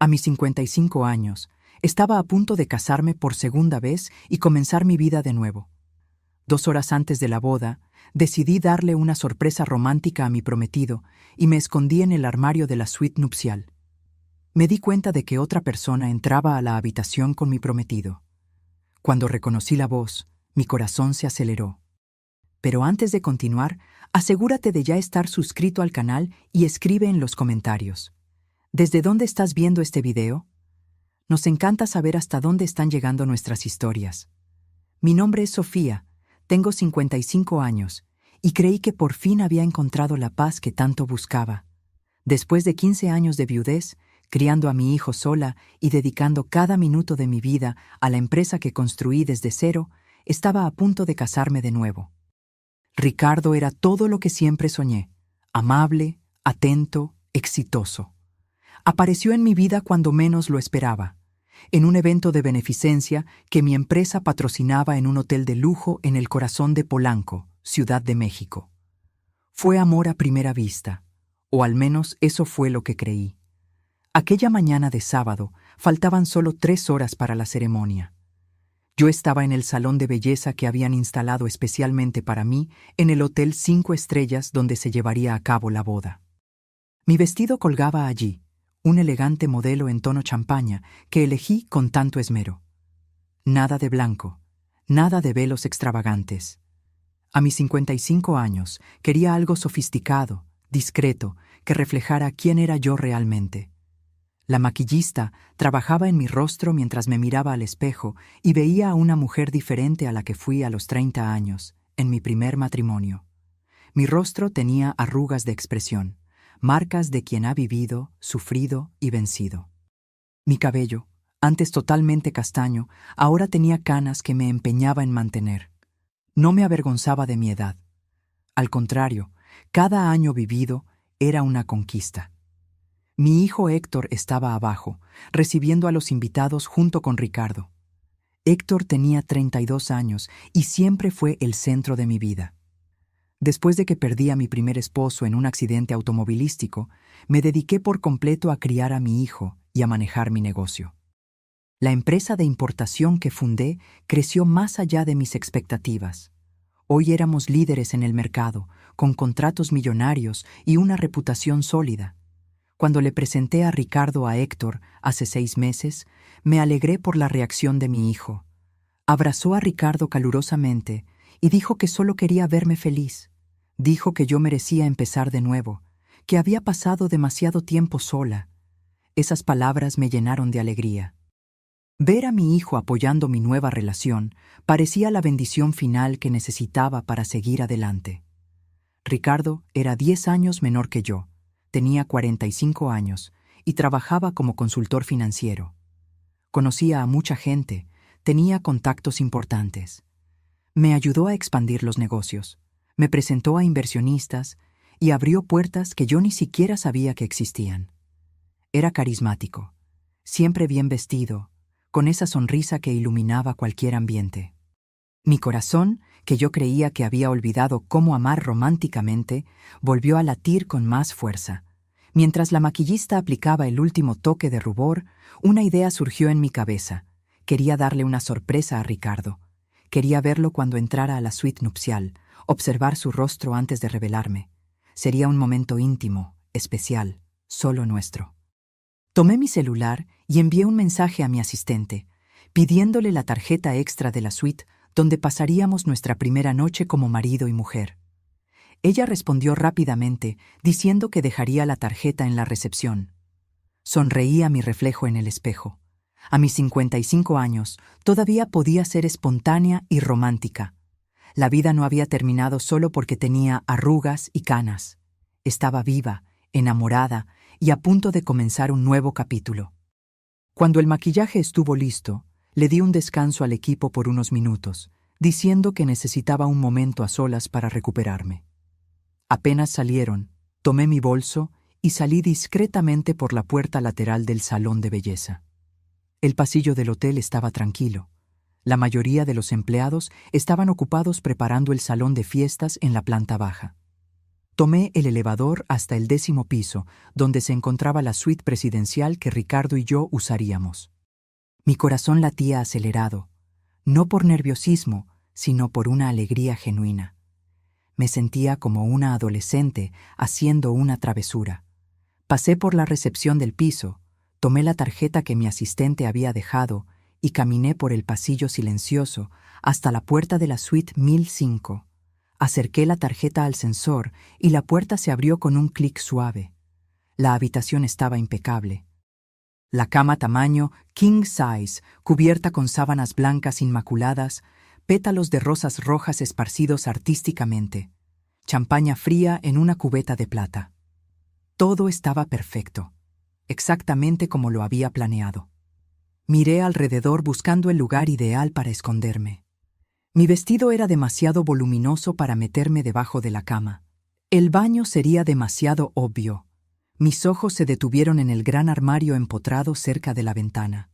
A mis 55 años, estaba a punto de casarme por segunda vez y comenzar mi vida de nuevo. 2 horas antes de la boda, decidí darle una sorpresa romántica a mi prometido y me escondí en el armario de la suite nupcial. Me di cuenta de que otra persona entraba a la habitación con mi prometido. Cuando reconocí la voz, mi corazón se aceleró. Pero antes de continuar, asegúrate de ya estar suscrito al canal y escribe en los comentarios. ¿Desde dónde estás viendo este video? Nos encanta saber hasta dónde están llegando nuestras historias. Mi nombre es Sofía, tengo 55 años y creí que por fin había encontrado la paz que tanto buscaba. Después de 15 años de viudez, criando a mi hijo sola y dedicando cada minuto de mi vida a la empresa que construí desde cero, estaba a punto de casarme de nuevo. Ricardo era todo lo que siempre soñé: amable, atento, exitoso. Apareció en mi vida cuando menos lo esperaba, en un evento de beneficencia que mi empresa patrocinaba en un hotel de lujo en el corazón de Polanco, Ciudad de México. Fue amor a primera vista, o al menos eso fue lo que creí. Aquella mañana de sábado faltaban solo 3 horas para la ceremonia. Yo estaba en el salón de belleza que habían instalado especialmente para mí en el Hotel 5 Estrellas donde se llevaría a cabo la boda. Mi vestido colgaba allí, un elegante modelo en tono champaña que elegí con tanto esmero. Nada de blanco, nada de velos extravagantes. A mis 55 años quería algo sofisticado, discreto, que reflejara quién era yo realmente. La maquillista trabajaba en mi rostro mientras me miraba al espejo y veía a una mujer diferente a la que fui a los 30 años, en mi primer matrimonio. Mi rostro tenía arrugas de expresión, marcas de quien ha vivido, sufrido y vencido. Mi cabello, antes totalmente castaño, ahora tenía canas que me empeñaba en mantener. No me avergonzaba de mi edad. Al contrario, cada año vivido era una conquista. Mi hijo Héctor estaba abajo, recibiendo a los invitados junto con Ricardo. Héctor tenía 32 años y siempre fue el centro de mi vida. Después de que perdí a mi primer esposo en un accidente automovilístico, me dediqué por completo a criar a mi hijo y a manejar mi negocio. La empresa de importación que fundé creció más allá de mis expectativas. Hoy éramos líderes en el mercado, con contratos millonarios y una reputación sólida. Cuando le presenté a Ricardo a Héctor hace 6 meses, me alegré por la reacción de mi hijo. Abrazó a Ricardo calurosamente y dijo que solo quería verme feliz. Dijo que yo merecía empezar de nuevo, que había pasado demasiado tiempo sola. Esas palabras me llenaron de alegría. Ver a mi hijo apoyando mi nueva relación parecía la bendición final que necesitaba para seguir adelante. Ricardo era 10 años menor que yo, tenía 45 años y trabajaba como consultor financiero. Conocía a mucha gente, tenía contactos importantes. Me ayudó a expandir los negocios. Me presentó a inversionistas y abrió puertas que yo ni siquiera sabía que existían. Era carismático, siempre bien vestido, con esa sonrisa que iluminaba cualquier ambiente. Mi corazón, que yo creía que había olvidado cómo amar románticamente, volvió a latir con más fuerza. Mientras la maquillista aplicaba el último toque de rubor, una idea surgió en mi cabeza. Quería darle una sorpresa a Ricardo. Quería verlo cuando entrara a la suite nupcial, observar su rostro antes de revelarme. Sería un momento íntimo, especial, solo nuestro. Tomé mi celular y envié un mensaje a mi asistente, pidiéndole la tarjeta extra de la suite donde pasaríamos nuestra primera noche como marido y mujer. Ella respondió rápidamente, diciendo que dejaría la tarjeta en la recepción. Sonreí a mi reflejo en el espejo. A mis 55 años, todavía podía ser espontánea y romántica. La vida no había terminado solo porque tenía arrugas y canas. Estaba viva, enamorada y a punto de comenzar un nuevo capítulo. Cuando el maquillaje estuvo listo, le di un descanso al equipo por unos minutos, diciendo que necesitaba un momento a solas para recuperarme. Apenas salieron, tomé mi bolso y salí discretamente por la puerta lateral del salón de belleza. El pasillo del hotel estaba tranquilo. La mayoría de los empleados estaban ocupados preparando el salón de fiestas en la planta baja. Tomé el elevador hasta el 10º piso, donde se encontraba la suite presidencial que Ricardo y yo usaríamos. Mi corazón latía acelerado, no por nerviosismo, sino por una alegría genuina. Me sentía como una adolescente haciendo una travesura. Pasé por la recepción del piso, tomé la tarjeta que mi asistente había dejado y caminé por el pasillo silencioso hasta la puerta de la suite 1005. Acerqué la tarjeta al sensor y la puerta se abrió con un clic suave. La habitación estaba impecable. La cama tamaño king size, cubierta con sábanas blancas inmaculadas, pétalos de rosas rojas esparcidos artísticamente, champaña fría en una cubeta de plata. Todo estaba perfecto, exactamente como lo había planeado. Miré alrededor buscando el lugar ideal para esconderme. Mi vestido era demasiado voluminoso para meterme debajo de la cama. El baño sería demasiado obvio. Mis ojos se detuvieron en el gran armario empotrado cerca de la ventana.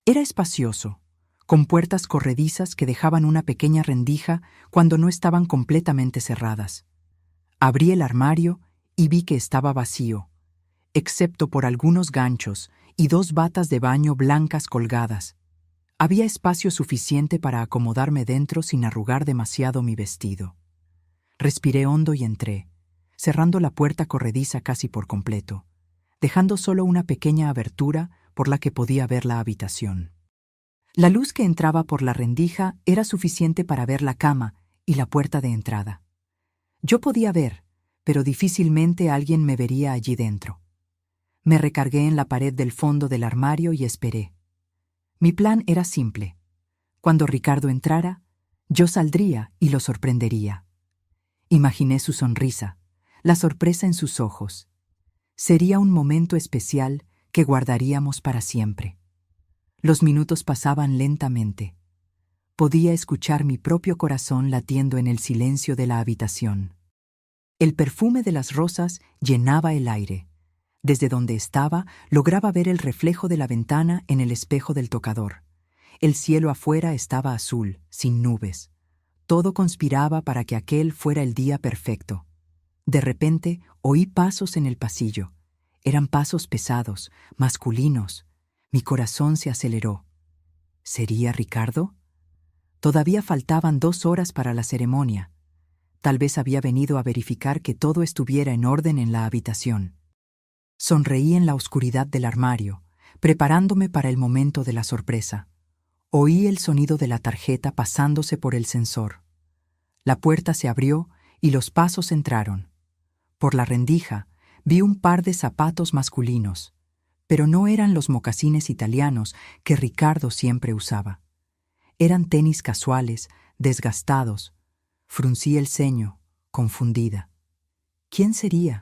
Era espacioso, con puertas corredizas que dejaban una pequeña rendija cuando no estaban completamente cerradas. Abrí el armario y vi que estaba vacío, excepto por algunos ganchos y 2 batas de baño blancas colgadas. Había espacio suficiente para acomodarme dentro sin arrugar demasiado mi vestido. Respiré hondo y entré, cerrando la puerta corrediza casi por completo, dejando solo una pequeña abertura por la que podía ver la habitación. La luz que entraba por la rendija era suficiente para ver la cama y la puerta de entrada. Yo podía ver, pero difícilmente alguien me vería allí dentro. Me recargué en la pared del fondo del armario y esperé. Mi plan era simple. Cuando Ricardo entrara, yo saldría y lo sorprendería. Imaginé su sonrisa, la sorpresa en sus ojos. Sería un momento especial que guardaríamos para siempre. Los minutos pasaban lentamente. Podía escuchar mi propio corazón latiendo en el silencio de la habitación. El perfume de las rosas llenaba el aire. Desde donde estaba, lograba ver el reflejo de la ventana en el espejo del tocador. El cielo afuera estaba azul, sin nubes. Todo conspiraba para que aquel fuera el día perfecto. De repente, oí pasos en el pasillo. Eran pasos pesados, masculinos. Mi corazón se aceleró. ¿Sería Ricardo? Todavía faltaban 2 horas para la ceremonia. Tal vez había venido a verificar que todo estuviera en orden en la habitación. Sonreí en la oscuridad del armario, preparándome para el momento de la sorpresa. Oí el sonido de la tarjeta pasándose por el sensor. La puerta se abrió y los pasos entraron. Por la rendija vi un par de zapatos masculinos, pero no eran los mocasines italianos que Ricardo siempre usaba. Eran tenis casuales, desgastados. Fruncí el ceño, confundida. ¿Quién sería?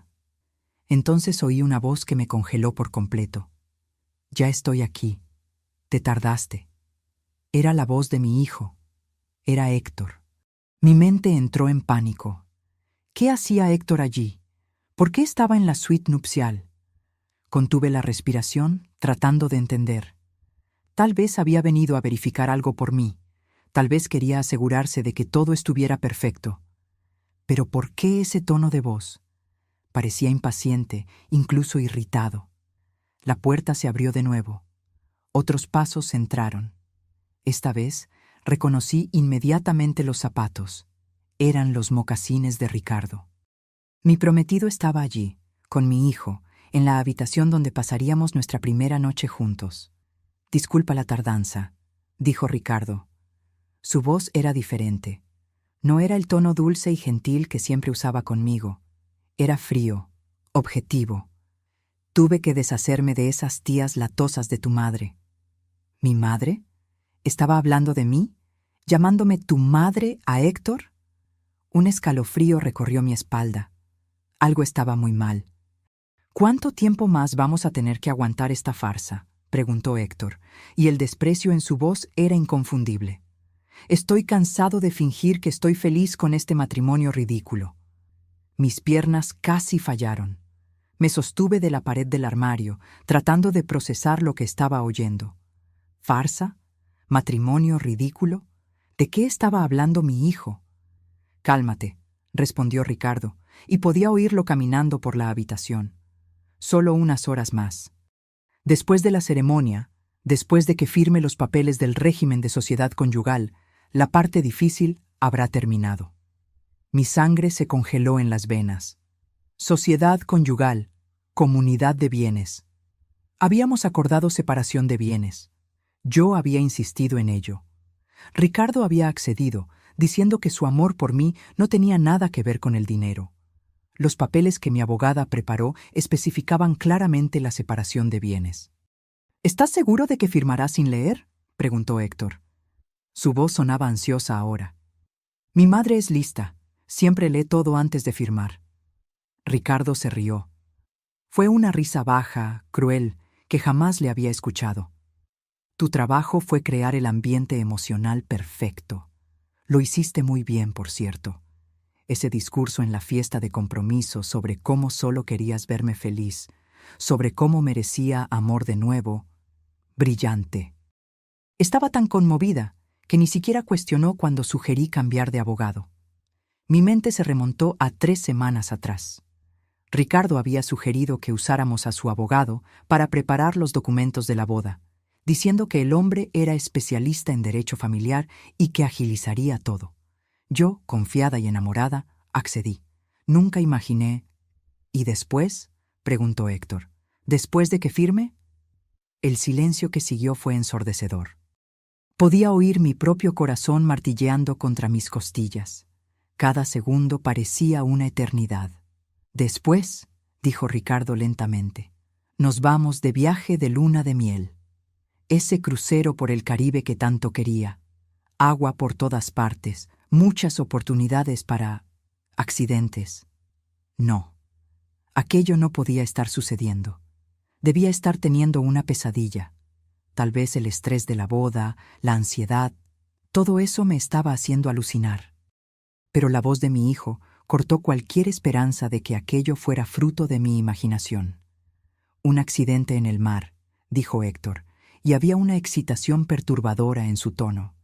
Entonces oí una voz que me congeló por completo. Ya estoy aquí. Te tardaste. Era la voz de mi hijo. Era Héctor. Mi mente entró en pánico. ¿Qué hacía Héctor allí? ¿Por qué estaba en la suite nupcial? Contuve la respiración, tratando de entender. Tal vez había venido a verificar algo por mí. Tal vez quería asegurarse de que todo estuviera perfecto. Pero ¿por qué ese tono de voz? Parecía impaciente, incluso irritado. La puerta se abrió de nuevo. Otros pasos entraron. Esta vez reconocí inmediatamente los zapatos. Eran los mocasines de Ricardo. Mi prometido estaba allí, con mi hijo, en la habitación donde pasaríamos nuestra primera noche juntos. «Disculpa la tardanza», dijo Ricardo. Su voz era diferente. No era el tono dulce y gentil que siempre usaba conmigo. Era frío, objetivo. Tuve que deshacerme de esas tías latosas de tu madre. ¿Mi madre? ¿Estaba hablando de mí? ¿Llamándome tu madre a Héctor? Un escalofrío recorrió mi espalda. Algo estaba muy mal. ¿Cuánto tiempo más vamos a tener que aguantar esta farsa?, preguntó Héctor, y el desprecio en su voz era inconfundible. Estoy cansado de fingir que estoy feliz con este matrimonio ridículo. Mis piernas casi fallaron. Me sostuve de la pared del armario, tratando de procesar lo que estaba oyendo. ¿Farsa? ¿Matrimonio ridículo? ¿De qué estaba hablando mi hijo? Cálmate, respondió Ricardo, y podía oírlo caminando por la habitación. Solo unas horas más. Después de la ceremonia, después de que firme los papeles del régimen de sociedad conyugal, la parte difícil habrá terminado. Mi sangre se congeló en las venas. Sociedad conyugal, comunidad de bienes. Habíamos acordado separación de bienes. Yo había insistido en ello. Ricardo había accedido, diciendo que su amor por mí no tenía nada que ver con el dinero. Los papeles que mi abogada preparó especificaban claramente la separación de bienes. ¿Estás seguro de que firmarás sin leer?, preguntó Héctor. Su voz sonaba ansiosa ahora. Mi madre es lista. Siempre lee todo antes de firmar. Ricardo se rió. Fue una risa baja, cruel, que jamás le había escuchado. Tu trabajo fue crear el ambiente emocional perfecto. Lo hiciste muy bien, por cierto. Ese discurso en la fiesta de compromiso sobre cómo solo querías verme feliz, sobre cómo merecía amor de nuevo, brillante. Estaba tan conmovida que ni siquiera cuestionó cuando sugerí cambiar de abogado. Mi mente se remontó a 3 semanas atrás. Ricardo había sugerido que usáramos a su abogado para preparar los documentos de la boda, diciendo que el hombre era especialista en derecho familiar y que agilizaría todo. Yo, confiada y enamorada, accedí. Nunca imaginé... ¿Y después?, preguntó Héctor. ¿Después de que firme? El silencio que siguió fue ensordecedor. Podía oír mi propio corazón martilleando contra mis costillas. Cada segundo parecía una eternidad. Después, dijo Ricardo lentamente, nos vamos de viaje de luna de miel. Ese crucero por el Caribe que tanto quería. Agua por todas partes, muchas oportunidades para... accidentes. No. Aquello no podía estar sucediendo. Debía estar teniendo una pesadilla. Tal vez el estrés de la boda, la ansiedad, todo eso me estaba haciendo alucinar. Pero la voz de mi hijo cortó cualquier esperanza de que aquello fuera fruto de mi imaginación. Un accidente en el mar, dijo Héctor, y había una excitación perturbadora en su tono.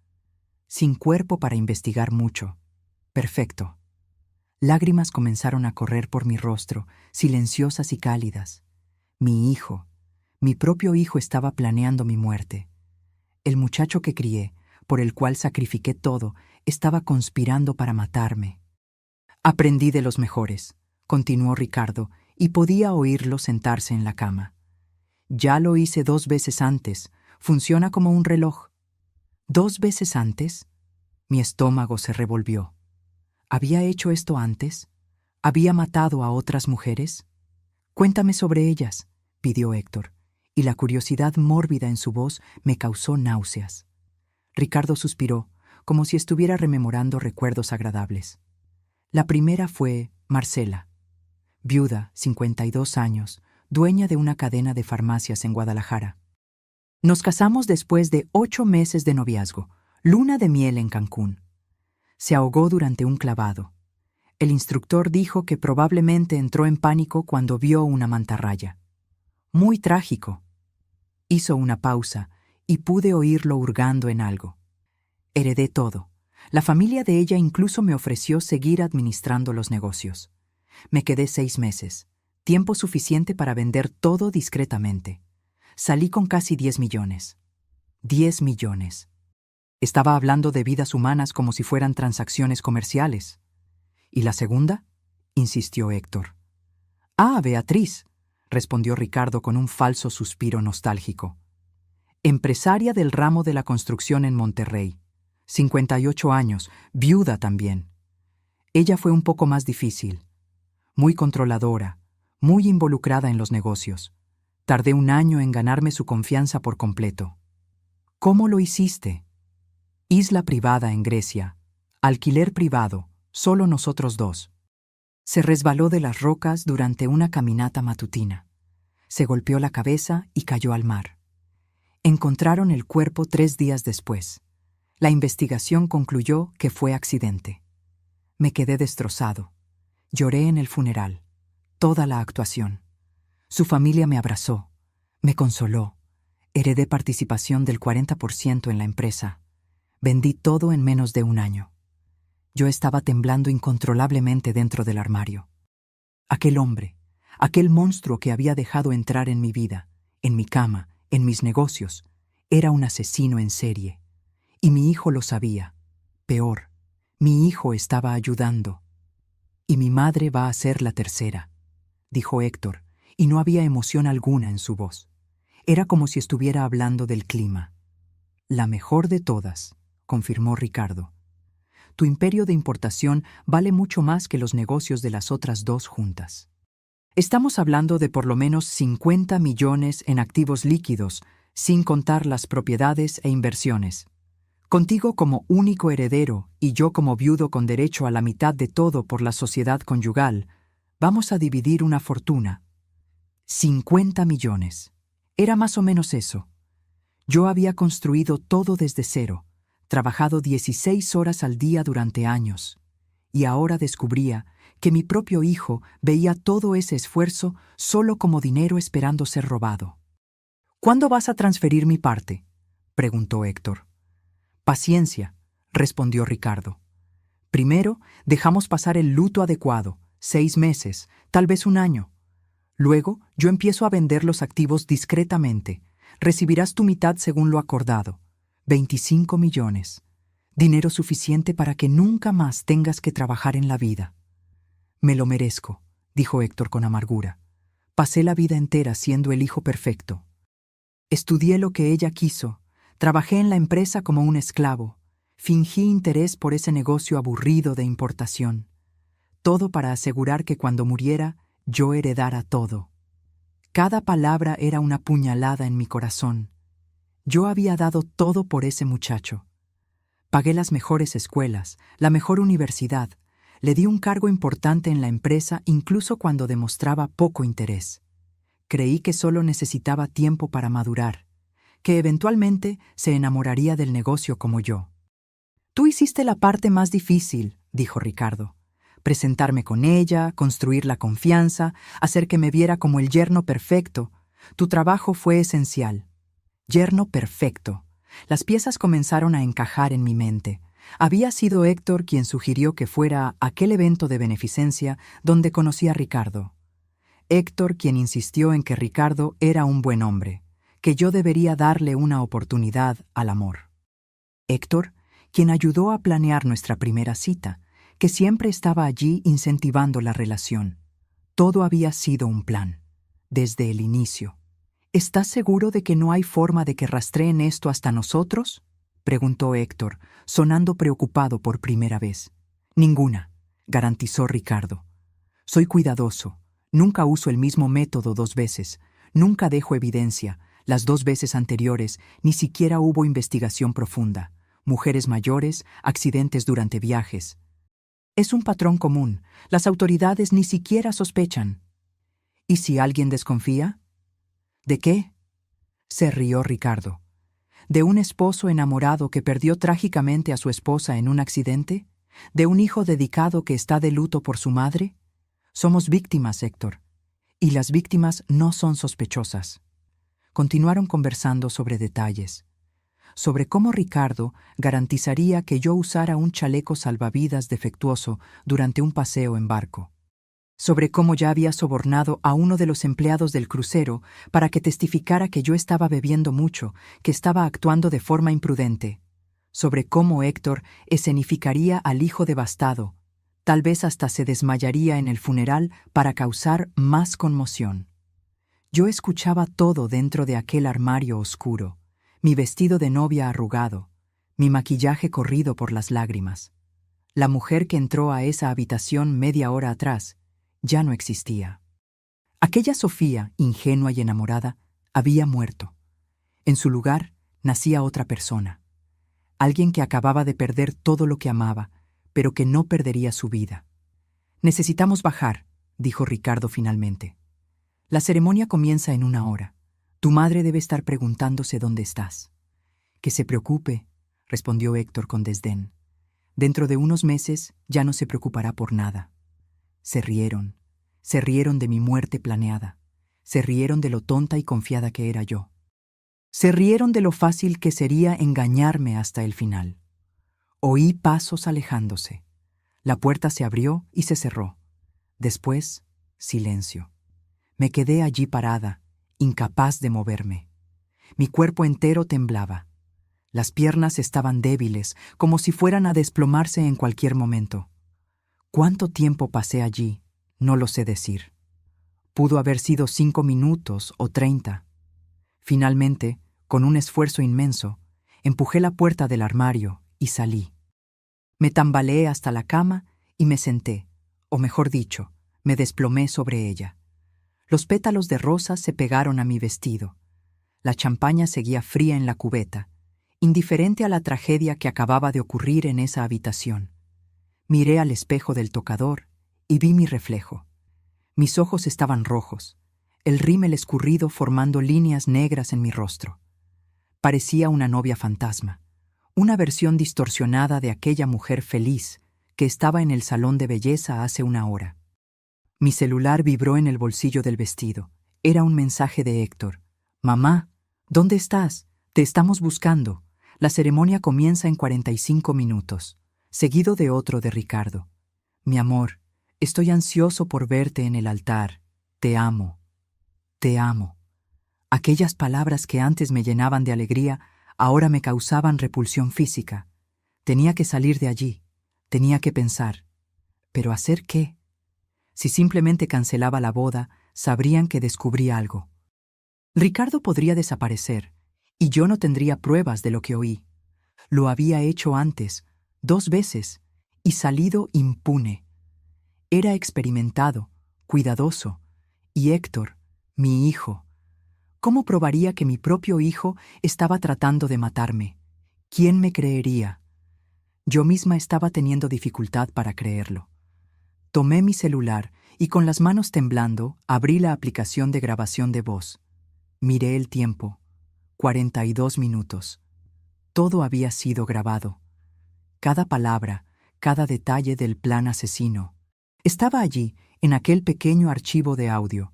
Sin cuerpo para investigar mucho. Perfecto. Lágrimas comenzaron a correr por mi rostro, silenciosas y cálidas. Mi hijo, mi propio hijo estaba planeando mi muerte. El muchacho que crié, por el cual sacrifiqué todo, estaba conspirando para matarme. Aprendí de los mejores, continuó Ricardo, y podía oírlo sentarse en la cama. Ya lo hice 2 veces antes, funciona como un reloj. ¿2 veces antes? Mi estómago se revolvió. ¿Había hecho esto antes? ¿Había matado a otras mujeres? Cuéntame sobre ellas, pidió Héctor, y la curiosidad mórbida en su voz me causó náuseas. Ricardo suspiró, como si estuviera rememorando recuerdos agradables. La primera fue Marcela, viuda, 52 años, dueña de una cadena de farmacias en Guadalajara. Nos casamos después de 8 meses de noviazgo, luna de miel en Cancún. Se ahogó durante un clavado. El instructor dijo que probablemente entró en pánico cuando vio una mantarraya. Muy trágico. Hizo una pausa y pude oírlo hurgando en algo. Heredé todo. La familia de ella incluso me ofreció seguir administrando los negocios. Me quedé 6 meses, tiempo suficiente para vender todo discretamente. Salí con casi 10 millones. 10 millones. Estaba hablando de vidas humanas como si fueran transacciones comerciales. ¿Y la segunda?, insistió Héctor. Ah, Beatriz, respondió Ricardo con un falso suspiro nostálgico. Empresaria del ramo de la construcción en Monterrey. 58 años, viuda también. Ella fue un poco más difícil. Muy controladora, muy involucrada en los negocios. Tardé 1 año en ganarme su confianza por completo. ¿Cómo lo hiciste? Isla privada en Grecia. Alquiler privado, solo nosotros 2. Se resbaló de las rocas durante una caminata matutina. Se golpeó la cabeza y cayó al mar. Encontraron el cuerpo 3 días después. La investigación concluyó que fue accidente. Me quedé destrozado. Lloré en el funeral. Toda la actuación. Su familia me abrazó. Me consoló. Heredé participación del 40% en la empresa. Vendí todo en menos de 1 año. Yo estaba temblando incontrolablemente dentro del armario. Aquel hombre, aquel monstruo que había dejado entrar en mi vida, en mi cama, en mis negocios, era un asesino en serie. Y mi hijo lo sabía. Peor, mi hijo estaba ayudando. Y mi madre va a ser la tercera, dijo Héctor, y no había emoción alguna en su voz. Era como si estuviera hablando del clima. La mejor de todas, confirmó Ricardo. Tu imperio de importación vale mucho más que los negocios de las otras dos juntas. Estamos hablando de por lo menos 50 millones en activos líquidos, sin contar las propiedades e inversiones. Contigo como único heredero y yo como viudo con derecho a la mitad de todo por la sociedad conyugal, vamos a dividir una fortuna. 50 millones. Era más o menos eso. Yo había construido todo desde cero, trabajado 16 horas al día durante años, y ahora descubría que mi propio hijo veía todo ese esfuerzo solo como dinero esperando ser robado. ¿Cuándo vas a transferir mi parte?, preguntó Héctor. Paciencia, respondió Ricardo. Primero, dejamos pasar el luto adecuado, 6 meses, tal vez 1 año. Luego, yo empiezo a vender los activos discretamente. Recibirás tu mitad según lo acordado, 25 millones. Dinero suficiente para que nunca más tengas que trabajar en la vida. Me lo merezco, dijo Héctor con amargura. Pasé la vida entera siendo el hijo perfecto. Estudié lo que ella quiso, trabajé en la empresa como un esclavo, fingí interés por ese negocio aburrido de importación. Todo para asegurar que cuando muriera, yo heredara todo. Cada palabra era una puñalada en mi corazón. Yo había dado todo por ese muchacho. Pagué las mejores escuelas, la mejor universidad, le di un cargo importante en la empresa incluso cuando demostraba poco interés. Creí que solo necesitaba tiempo para madurar, que eventualmente se enamoraría del negocio como yo. Tú hiciste la parte más difícil, dijo Ricardo. Presentarme con ella, construir la confianza, hacer que me viera como el yerno perfecto. Tu trabajo fue esencial. Yerno perfecto. Las piezas comenzaron a encajar en mi mente. Había sido Héctor quien sugirió que fuera a aquel evento de beneficencia donde conocí a Ricardo. Héctor quien insistió en que Ricardo era un buen hombre, que yo debería darle una oportunidad al amor. Héctor, quien ayudó a planear nuestra primera cita, que siempre estaba allí incentivando la relación. Todo había sido un plan, desde el inicio. ¿Estás seguro de que no hay forma de que rastreen esto hasta nosotros?, preguntó Héctor, sonando preocupado por primera vez. Ninguna, garantizó Ricardo. Soy cuidadoso. Nunca uso el mismo método 2 veces. Nunca dejo evidencia. Las 2 veces anteriores ni siquiera hubo investigación profunda. Mujeres mayores, accidentes durante viajes. Es un patrón común. Las autoridades ni siquiera sospechan. ¿Y si alguien desconfía? ¿De qué? Se rió Ricardo. ¿De un esposo enamorado que perdió trágicamente a su esposa en un accidente? ¿De un hijo dedicado que está de luto por su madre? Somos víctimas, Héctor. Y las víctimas no son sospechosas. Continuaron conversando sobre detalles. Sobre cómo Ricardo garantizaría que yo usara un chaleco salvavidas defectuoso durante un paseo en barco. Sobre cómo ya había sobornado a uno de los empleados del crucero para que testificara que yo estaba bebiendo mucho, que estaba actuando de forma imprudente. Sobre cómo Héctor escenificaría al hijo devastado, tal vez hasta se desmayaría en el funeral para causar más conmoción. Yo escuchaba todo dentro de aquel armario oscuro, mi vestido de novia arrugado, mi maquillaje corrido por las lágrimas. La mujer que entró a esa habitación media hora atrás ya no existía. Aquella Sofía, ingenua y enamorada, había muerto. En su lugar nacía otra persona. Alguien que acababa de perder todo lo que amaba, pero que no perdería su vida. Necesitamos bajar, dijo Ricardo finalmente. La ceremonia comienza en 1 hora. Tu madre debe estar preguntándose dónde estás. Que se preocupe, respondió Héctor con desdén. Dentro de unos meses ya no se preocupará por nada. Se rieron de mi muerte planeada, se rieron de lo tonta y confiada que era yo. Se rieron de lo fácil que sería engañarme hasta el final. Oí pasos alejándose. La puerta se abrió y se cerró. Después, Silencio. Me quedé allí parada, incapaz de moverme. Mi cuerpo entero temblaba. Las piernas estaban débiles, como si fueran a desplomarse en cualquier momento. ¿Cuánto tiempo pasé allí? No lo sé decir. Pudo haber sido 5 minutos o 30. Finalmente, con un esfuerzo inmenso, empujé la puerta del armario y salí. Me tambaleé hasta la cama y me senté, o mejor dicho, me desplomé sobre ella. Los pétalos de rosa se pegaron a mi vestido. La champaña seguía fría en la cubeta, indiferente a la tragedia que acababa de ocurrir en esa habitación. Miré al espejo del tocador y vi mi reflejo. Mis ojos estaban rojos, el rímel escurrido formando líneas negras en mi rostro. Parecía una novia fantasma, una versión distorsionada de aquella mujer feliz que estaba en el salón de belleza hace una hora. Mi celular vibró en el bolsillo del vestido. Era un mensaje de Héctor. «Mamá, ¿dónde estás? Te estamos buscando. La ceremonia comienza en 45 minutos», seguido de otro de Ricardo. «Mi amor, estoy ansioso por verte en el altar. Te amo. Te amo». Aquellas palabras que antes me llenaban de alegría, ahora me causaban repulsión física. Tenía que salir de allí. Tenía que pensar. ¿Pero hacer qué? Si simplemente cancelaba la boda, sabrían que descubrí algo. Ricardo podría desaparecer, y yo no tendría pruebas de lo que oí. Lo había hecho antes, 2 veces, y salido impune. Era experimentado, cuidadoso, y Héctor, mi hijo. ¿Cómo probaría que mi propio hijo estaba tratando de matarme? ¿Quién me creería? Yo misma estaba teniendo dificultad para creerlo. Tomé mi celular y con las manos temblando abrí la aplicación de grabación de voz. Miré el tiempo. 42 minutos. Todo había sido grabado. Cada palabra, cada detalle del plan asesino. Estaba allí, en aquel pequeño archivo de audio.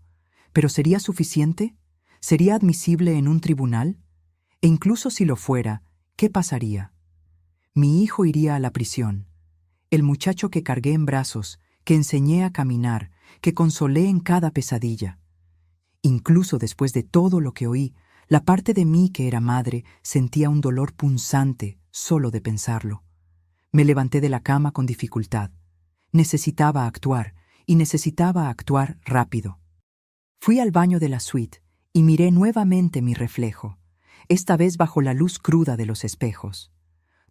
¿Pero sería suficiente? ¿Sería admisible en un tribunal? E incluso si lo fuera, ¿qué pasaría? Mi hijo iría a la prisión. El muchacho que cargué en brazos, que enseñé a caminar, que consolé en cada pesadilla. Incluso después de todo lo que oí, la parte de mí que era madre sentía un dolor punzante solo de pensarlo. Me levanté de la cama con dificultad. Necesitaba actuar, y necesitaba actuar rápido. Fui al baño de la suite y miré nuevamente mi reflejo, esta vez bajo la luz cruda de los espejos.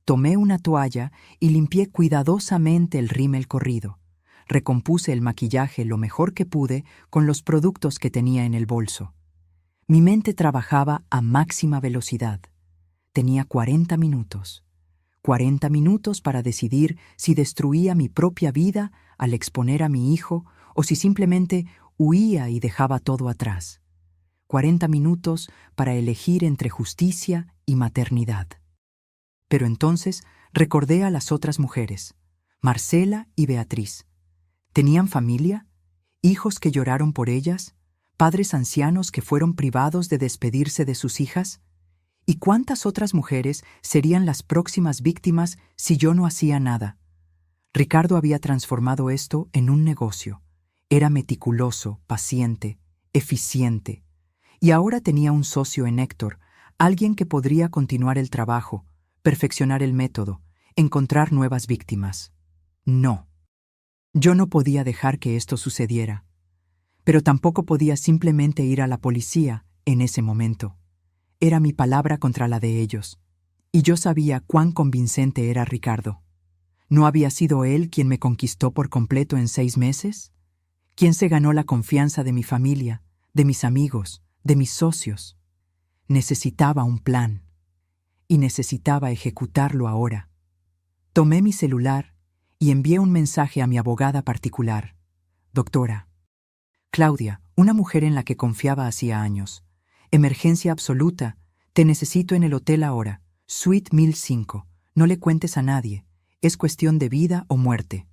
Tomé una toalla y limpié cuidadosamente el rímel corrido. Recompuse el maquillaje lo mejor que pude con los productos que tenía en el bolso. Mi mente trabajaba a máxima velocidad. Tenía 40 minutos. 40 minutos para decidir si destruía mi propia vida al exponer a mi hijo o si simplemente huía y dejaba todo atrás. 40 minutos para elegir entre justicia y maternidad. Pero entonces recordé a las otras mujeres, Marcela y Beatriz. ¿Tenían familia? ¿Hijos que lloraron por ellas? ¿Padres ancianos que fueron privados de despedirse de sus hijas? ¿Y cuántas otras mujeres serían las próximas víctimas si yo no hacía nada? Ricardo había transformado esto en un negocio. Era meticuloso, paciente, eficiente. Y ahora tenía un socio en Héctor, alguien que podría continuar el trabajo, perfeccionar el método, encontrar nuevas víctimas. No. Yo no podía dejar que esto sucediera, pero tampoco podía simplemente ir a la policía en ese momento. Era mi palabra contra la de ellos, y yo sabía cuán convincente era Ricardo. ¿No había sido él quien me conquistó por completo en 6 meses? ¿Quién se ganó la confianza de mi familia, de mis amigos, de mis socios? Necesitaba un plan, y necesitaba ejecutarlo ahora. Tomé mi celular y envié un mensaje a mi abogada particular. Doctora, Claudia, una mujer en la que confiaba hacía años. Emergencia absoluta. Te necesito en el hotel ahora. Suite 1005. No le cuentes a nadie. Es cuestión de vida o muerte.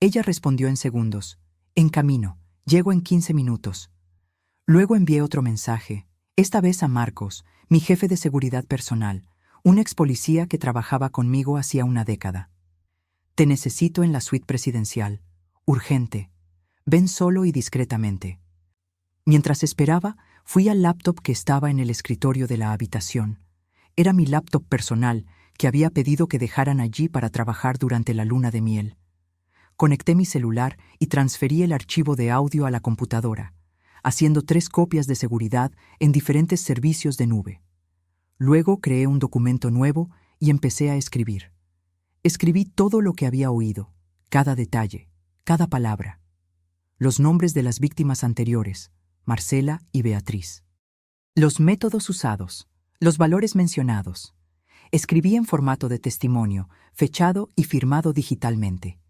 Ella respondió en segundos. En camino. Llego en 15 minutos. Luego envié otro mensaje, esta vez a Marcos, mi jefe de seguridad personal, un ex policía que trabajaba conmigo hacía una década. Te necesito en la suite presidencial. Urgente. Ven solo y discretamente. Mientras esperaba, fui al laptop que estaba en el escritorio de la habitación. Era mi laptop personal, que había pedido que dejaran allí para trabajar durante la luna de miel. Conecté mi celular y transferí el archivo de audio a la computadora, haciendo 3 copias de seguridad en diferentes servicios de nube. Luego creé un documento nuevo y empecé a escribir. Escribí todo lo que había oído, cada detalle, cada palabra. Los nombres de las víctimas anteriores, Marcela y Beatriz. Los métodos usados, los valores mencionados. Escribí en formato de testimonio, fechado y firmado digitalmente.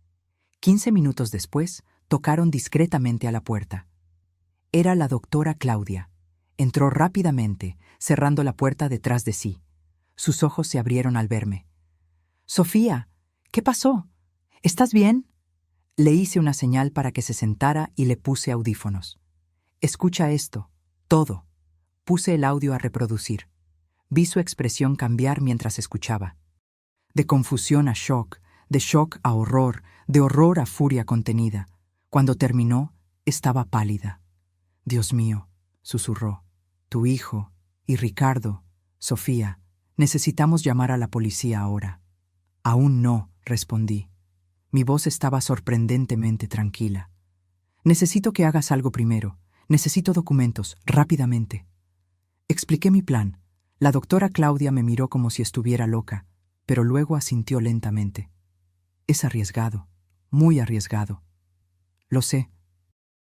15 minutos después, tocaron discretamente a la puerta. Era la doctora Claudia. Entró rápidamente, cerrando la puerta detrás de sí. Sus ojos se abrieron al verme. «Sofía, ¿qué pasó? ¿Estás bien?» Le hice una señal para que se sentara y le puse audífonos. «Escucha esto, todo». Puse el audio a reproducir. Vi su expresión cambiar mientras escuchaba. De confusión a shock, de shock a horror, de horror a furia contenida. Cuando terminó, estaba pálida. «Dios mío», susurró, «tu hijo y Ricardo, Sofía, necesitamos llamar a la policía ahora». «Aún no», respondí. Mi voz estaba sorprendentemente tranquila. «Necesito que hagas algo primero. Necesito documentos, rápidamente». Expliqué mi plan. La doctora Claudia me miró como si estuviera loca, pero luego asintió lentamente. «Es arriesgado, muy arriesgado». «Lo sé,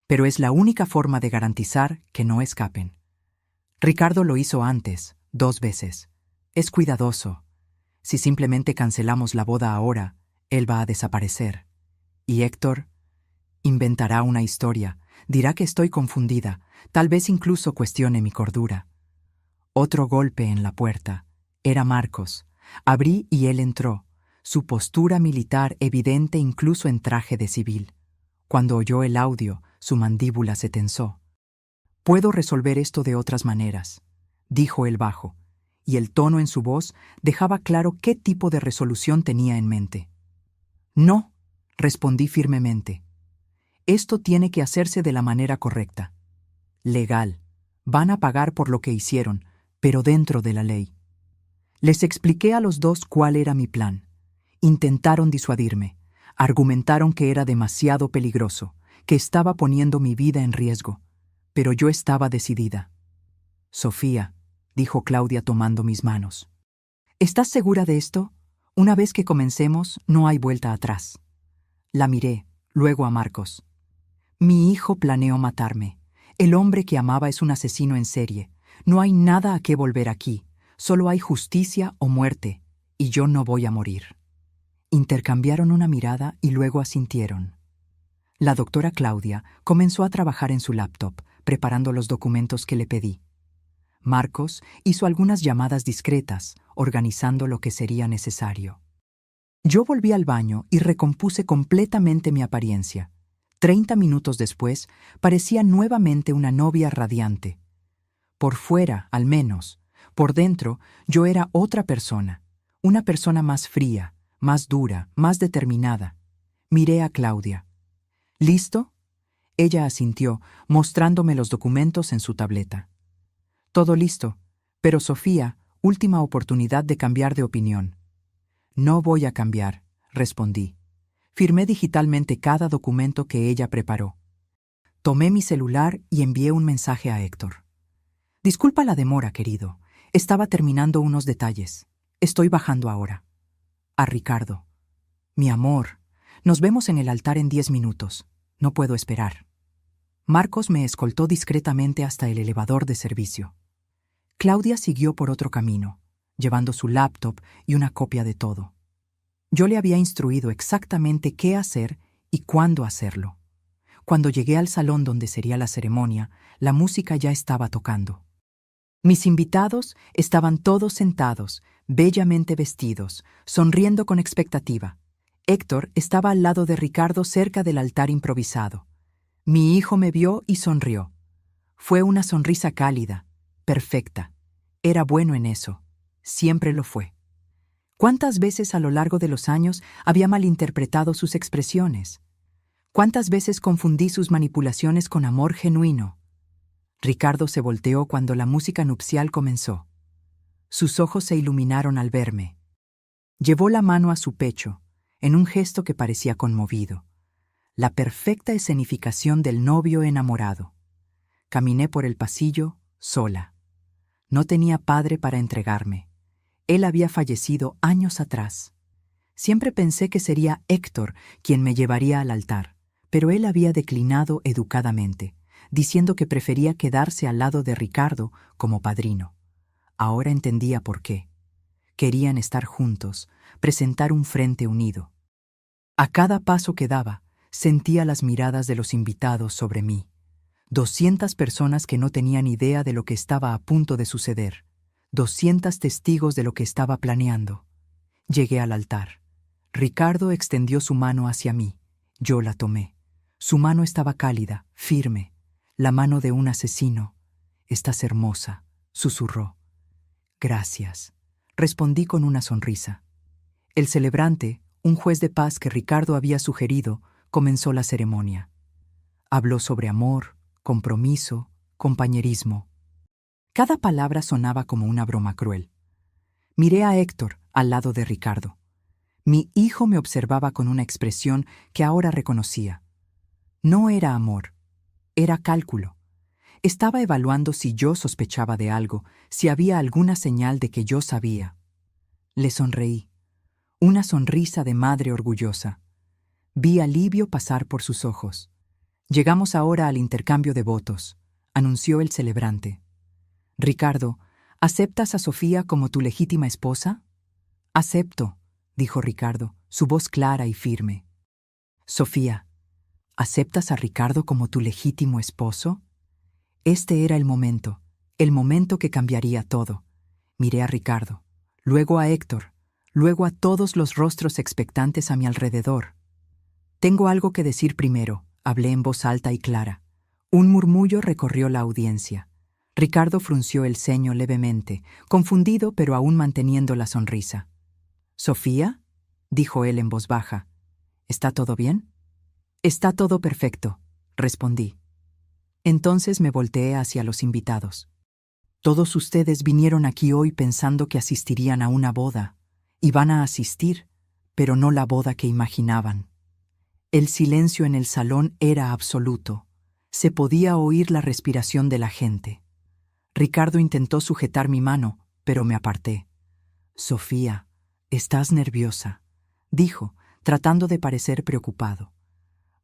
pero es la única forma de garantizar que no escapen. Ricardo lo hizo antes, 2 veces. Es cuidadoso. Si simplemente cancelamos la boda ahora, él va a desaparecer. Y Héctor inventará una historia, dirá que estoy confundida, tal vez incluso cuestione mi cordura». Otro golpe en la puerta. Era Marcos. Abrí y él entró, su postura militar evidente incluso en traje de civil. Cuando oyó el audio, su mandíbula se tensó. «Puedo resolver esto de otras maneras», dijo él bajo, y el tono en su voz dejaba claro qué tipo de resolución tenía en mente. «No», respondí firmemente. «Esto tiene que hacerse de la manera correcta. Legal. Van a pagar por lo que hicieron, pero dentro de la ley». Les expliqué a los dos cuál era mi plan. Intentaron disuadirme. Argumentaron que era demasiado peligroso, que estaba poniendo mi vida en riesgo. Pero yo estaba decidida. «Sofía», dijo Claudia tomando mis manos. «¿Estás segura de esto? Una vez que comencemos, no hay vuelta atrás». La miré, luego a Marcos. «Mi hijo planeó matarme. El hombre que amaba es un asesino en serie. No hay nada a qué volver aquí. Solo hay justicia o muerte, y yo no voy a morir». Intercambiaron una mirada y luego asintieron. La doctora Claudia comenzó a trabajar en su laptop, preparando los documentos que le pedí. Marcos hizo algunas llamadas discretas, organizando lo que sería necesario. Yo volví al baño y recompuse completamente mi apariencia. 30 minutos después, parecía nuevamente una novia radiante. Por fuera, al menos. Por dentro, yo era otra persona. Una persona más fría, más dura, más determinada. Miré a Claudia. «¿Listo?» Ella asintió, mostrándome los documentos en su tableta. «Todo listo, pero Sofía, última oportunidad de cambiar de opinión». «No voy a cambiar», respondí. Firmé digitalmente cada documento que ella preparó. Tomé mi celular y envié un mensaje a Héctor. «Disculpa la demora, querido. Estaba terminando unos detalles. Estoy bajando ahora». A Ricardo. «Mi amor, nos vemos en el altar en 10 minutos. No puedo esperar». Marcos me escoltó discretamente hasta el elevador de servicio. Claudia siguió por otro camino, llevando su laptop y una copia de todo. Yo le había instruido exactamente qué hacer y cuándo hacerlo. Cuando llegué al salón donde sería la ceremonia, la música ya estaba tocando. Mis invitados estaban todos sentados, bellamente vestidos, sonriendo con expectativa. Héctor estaba al lado de Ricardo cerca del altar improvisado. Mi hijo me vio y sonrió. Fue una sonrisa cálida, perfecta. Era bueno en eso. Siempre lo fue. ¿Cuántas veces a lo largo de los años había malinterpretado sus expresiones? ¿Cuántas veces confundí sus manipulaciones con amor genuino? Ricardo se volteó cuando la música nupcial comenzó. Sus ojos se iluminaron al verme. Llevó la mano a su pecho, en un gesto que parecía conmovido. La perfecta escenificación del novio enamorado. Caminé por el pasillo, sola. No tenía padre para entregarme. Él había fallecido años atrás. Siempre pensé que sería Héctor quien me llevaría al altar, pero él había declinado educadamente, diciendo que prefería quedarse al lado de Ricardo como padrino. Ahora entendía por qué. Querían estar juntos, presentar un frente unido. A cada paso que daba, sentía las miradas de los invitados sobre mí. 200 personas que no tenían idea de lo que estaba a punto de suceder. 200 testigos de lo que estaba planeando. Llegué al altar. Ricardo extendió su mano hacia mí. Yo la tomé. Su mano estaba cálida, firme. La mano de un asesino. «Estás hermosa», susurró. «Gracias», respondí con una sonrisa. El celebrante, un juez de paz que Ricardo había sugerido, comenzó la ceremonia. Habló sobre amor, compromiso, compañerismo. Cada palabra sonaba como una broma cruel. Miré a Héctor, al lado de Ricardo. Mi hijo me observaba con una expresión que ahora reconocía. No era amor, era cálculo. Estaba evaluando si yo sospechaba de algo, si había alguna señal de que yo sabía. Le sonreí. Una sonrisa de madre orgullosa. Vi alivio pasar por sus ojos. «Llegamos ahora al intercambio de votos», anunció el celebrante. «Ricardo, ¿aceptas a Sofía como tu legítima esposa?» «Acepto», dijo Ricardo, su voz clara y firme. «Sofía, ¿aceptas a Ricardo como tu legítimo esposo?» Este era el momento que cambiaría todo. Miré a Ricardo, luego a Héctor, luego a todos los rostros expectantes a mi alrededor. «Tengo algo que decir primero», hablé en voz alta y clara. Un murmullo recorrió la audiencia. Ricardo frunció el ceño levemente, confundido pero aún manteniendo la sonrisa. «¿Sofía?», dijo él en voz baja. «¿Está todo bien?» «Está todo perfecto», respondí. Entonces me volteé hacia los invitados. «Todos ustedes vinieron aquí hoy pensando que asistirían a una boda. Y van a asistir, pero no la boda que imaginaban». El silencio en el salón era absoluto. Se podía oír la respiración de la gente. Ricardo intentó sujetar mi mano, pero me aparté. «Sofía, estás nerviosa», dijo, tratando de parecer preocupado.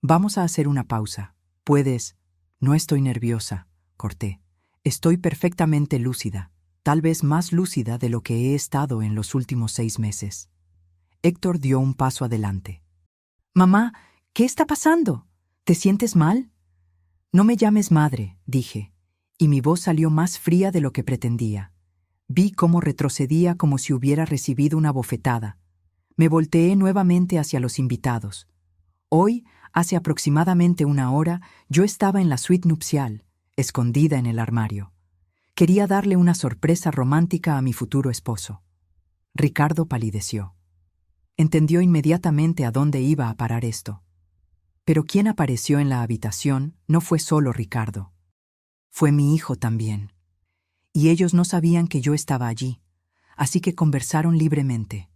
«Vamos a hacer una pausa. Puedes...» «No estoy nerviosa», corté. «Estoy perfectamente lúcida, tal vez más lúcida de lo que he estado en los últimos 6 meses». Héctor dio un paso adelante. «Mamá, ¿qué está pasando? ¿Te sientes mal?» «No me llames madre», dije, y mi voz salió más fría de lo que pretendía. Vi cómo retrocedía como si hubiera recibido una bofetada. Me volteé nuevamente hacia los invitados. Hoy, hace aproximadamente 1 hora, yo estaba en la suite nupcial, escondida en el armario. Quería darle una sorpresa romántica a mi futuro esposo. Ricardo palideció. Entendió inmediatamente a dónde iba a parar esto. Pero quien apareció en la habitación no fue solo Ricardo. Fue mi hijo también. Y ellos no sabían que yo estaba allí, así que conversaron libremente.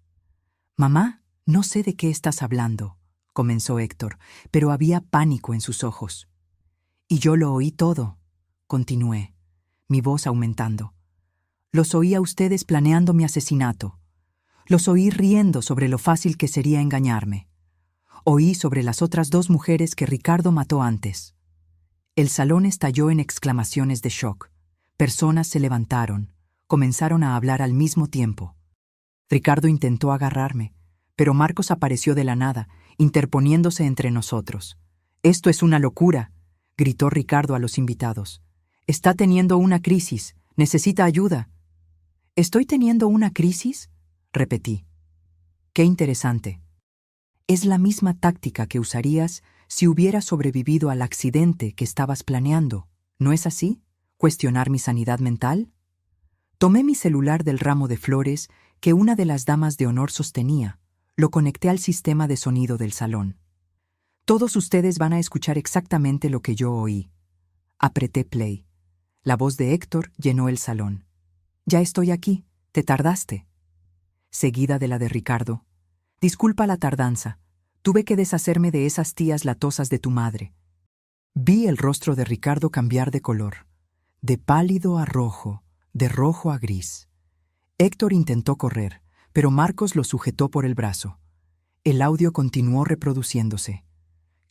«Mamá, no sé de qué estás hablando», comenzó Héctor, pero había pánico en sus ojos. «Y yo lo oí todo», continué, mi voz aumentando. «Los oí a ustedes planeando mi asesinato. Los oí riendo sobre lo fácil que sería engañarme. Oí sobre las otras 2 mujeres que Ricardo mató antes». El salón estalló en exclamaciones de shock. Personas se levantaron, comenzaron a hablar al mismo tiempo. Ricardo intentó agarrarme, pero Marcos apareció de la nada, interponiéndose entre nosotros. «Esto es una locura», gritó Ricardo a los invitados. «Está teniendo una crisis, necesita ayuda». «¿Estoy teniendo una crisis?», repetí. «Qué interesante. Es la misma táctica que usarías si hubieras sobrevivido al accidente que estabas planeando, ¿no es así? ¿Cuestionar mi sanidad mental?» Tomé mi celular del ramo de flores que una de las damas de honor sostenía. Lo conecté al sistema de sonido del salón. Todos ustedes van a escuchar exactamente lo que yo oí. Apreté play. La voz de Héctor llenó el salón. Ya estoy aquí, te tardaste. Seguida de la de Ricardo. Disculpa la tardanza. Tuve que deshacerme de esas tías latosas de tu madre. Vi el rostro de Ricardo cambiar de color, de pálido a rojo, de rojo a gris. Héctor intentó correr, pero Marcos lo sujetó por el brazo. El audio continuó reproduciéndose.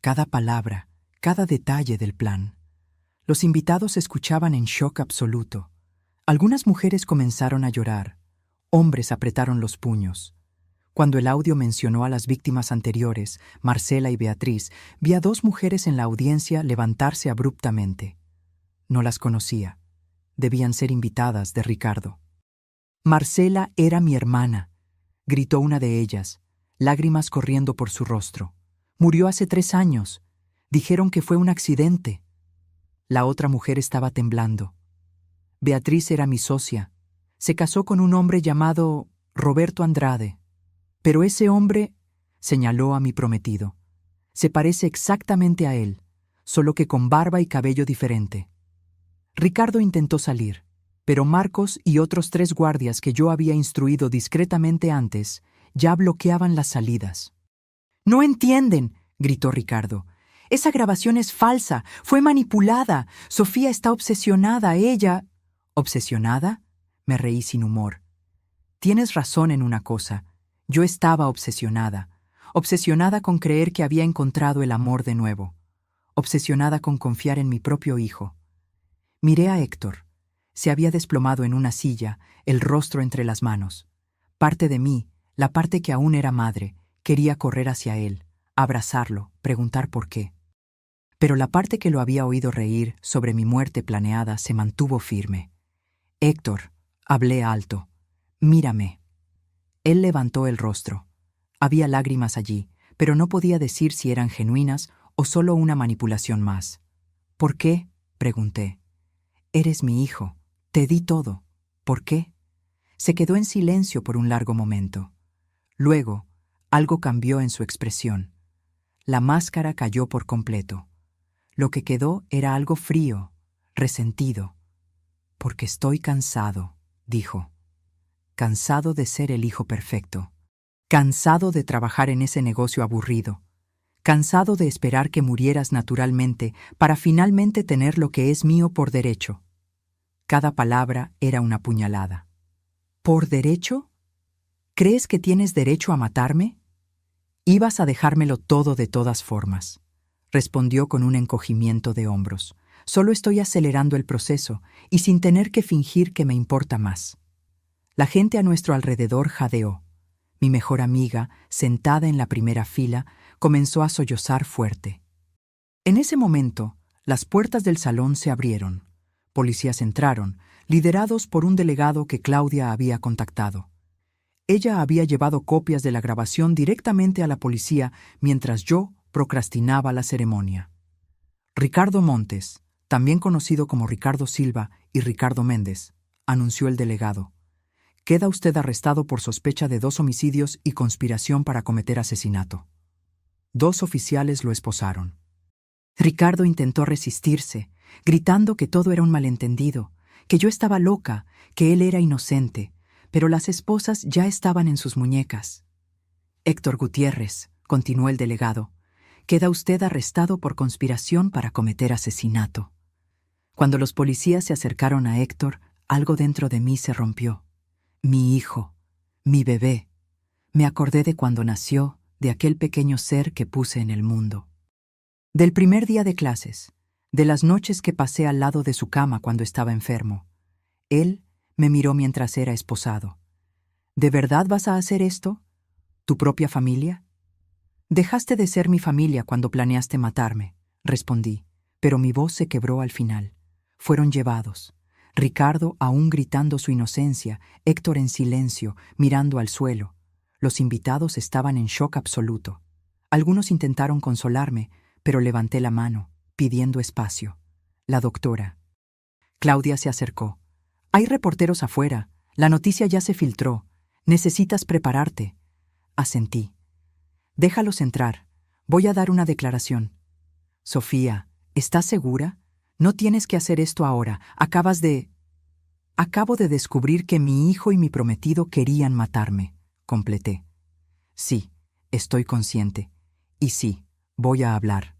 Cada palabra, cada detalle del plan. Los invitados escuchaban en shock absoluto. Algunas mujeres comenzaron a llorar. Hombres apretaron los puños. Cuando el audio mencionó a las víctimas anteriores, Marcela y Beatriz, vi a dos mujeres en la audiencia levantarse abruptamente. No las conocía. Debían ser invitadas de Ricardo. Marcela era mi hermana, gritó una de ellas, lágrimas corriendo por su rostro. Murió hace 3 años. Dijeron que fue un accidente. La otra mujer estaba temblando. Beatriz era mi socia. Se casó con un hombre llamado Roberto Andrade. Pero ese hombre, señaló a mi prometido, se parece exactamente a él, solo que con barba y cabello diferente. Ricardo intentó salir, pero Marcos y otros 3 guardias que yo había instruido discretamente antes ya bloqueaban las salidas. «¡No entienden!», gritó Ricardo. «Esa grabación es falsa, fue manipulada. Sofía está obsesionada, ella...» «¿Obsesionada?», me reí sin humor. «Tienes razón en una cosa. Yo estaba obsesionada con creer que había encontrado el amor de nuevo, obsesionada con confiar en mi propio hijo. Miré a Héctor. Se había desplomado en una silla, el rostro entre las manos. Parte de mí, la parte que aún era madre, quería correr hacia él, abrazarlo, preguntar por qué. Pero la parte que lo había oído reír sobre mi muerte planeada se mantuvo firme. «Héctor», hablé alto, «mírame». Él levantó el rostro. Había lágrimas allí, pero no podía decir si eran genuinas o solo una manipulación más. «¿Por qué?», pregunté. «Eres mi hijo. Te di todo. ¿Por qué?». Se quedó en silencio por un largo momento. Luego, algo cambió en su expresión. La máscara cayó por completo. Lo que quedó era algo frío, resentido. «Porque estoy cansado», dijo. «Cansado de ser el hijo perfecto. Cansado de trabajar en ese negocio aburrido. Cansado de esperar que murieras naturalmente para finalmente tener lo que es mío por derecho». Cada palabra era una puñalada. «¿Por derecho? ¿Crees que tienes derecho a matarme? Ibas a dejármelo todo de todas formas», respondió con un encogimiento de hombros. «Solo estoy acelerando el proceso y sin tener que fingir que me importa más». La gente a nuestro alrededor jadeó. Mi mejor amiga, sentada en la primera fila, comenzó a sollozar fuerte. En ese momento, las puertas del salón se abrieron. Policías entraron, liderados por un delegado que Claudia había contactado. Ella había llevado copias de la grabación directamente a la policía mientras yo procrastinaba la ceremonia. «Ricardo Montes, también conocido como Ricardo Silva y Ricardo Méndez», anunció el delegado. «Queda usted arrestado por sospecha de 2 homicidios y conspiración para cometer asesinato». 2 oficiales lo esposaron. Ricardo intentó resistirse, gritando que todo era un malentendido, que yo estaba loca, que él era inocente, pero las esposas ya estaban en sus muñecas. «Héctor Gutiérrez», continuó el delegado, «queda usted arrestado por conspiración para cometer asesinato». Cuando los policías se acercaron a Héctor, algo dentro de mí se rompió. Mi hijo, mi bebé. Me acordé de cuando nació, de aquel pequeño ser que puse en el mundo. Del primer día de clases, de las noches que pasé al lado de su cama cuando estaba enfermo. Él me miró mientras era esposado. «¿De verdad vas a hacer esto? ¿Tu propia familia?». «Dejaste de ser mi familia cuando planeaste matarme», respondí, pero mi voz se quebró al final. Fueron llevados. Ricardo aún gritando su inocencia, Héctor en silencio, mirando al suelo. Los invitados estaban en shock absoluto. Algunos intentaron consolarme, pero levanté la mano, pidiendo espacio. La doctora. Claudia se acercó. «Hay reporteros afuera. La noticia ya se filtró. Necesitas prepararte». Asentí. «Déjalos entrar. Voy a dar una declaración. Sofía, ¿estás segura? No tienes que hacer esto ahora. Acabo de descubrir que mi hijo y mi prometido querían matarme, completé. Sí, estoy consciente. Y sí, voy a hablar.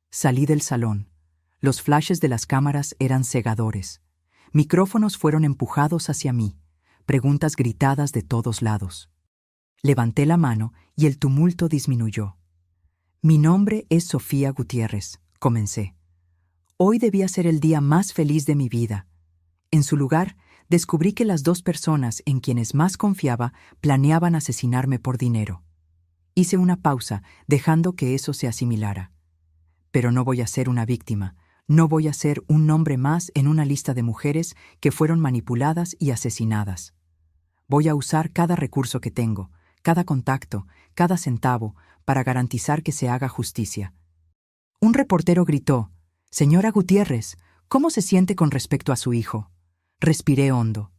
Salí del salón. Los flashes de las cámaras eran cegadores. Micrófonos fueron empujados hacia mí, preguntas gritadas de todos lados. Levanté la mano y el tumulto disminuyó. Mi nombre es Sofía Gutiérrez, comencé. Hoy debía ser el día más feliz de mi vida. En su lugar, descubrí que las dos personas en quienes más confiaba planeaban asesinarme por dinero. Hice una pausa, dejando que eso se asimilara. Pero no voy a ser una víctima, no voy a ser un nombre más en una lista de mujeres que fueron manipuladas y asesinadas. Voy a usar cada recurso que tengo, cada contacto, cada centavo, para garantizar que se haga justicia. Un reportero gritó: «Señora Gutiérrez, ¿cómo se siente con respecto a su hijo?». Respiré hondo.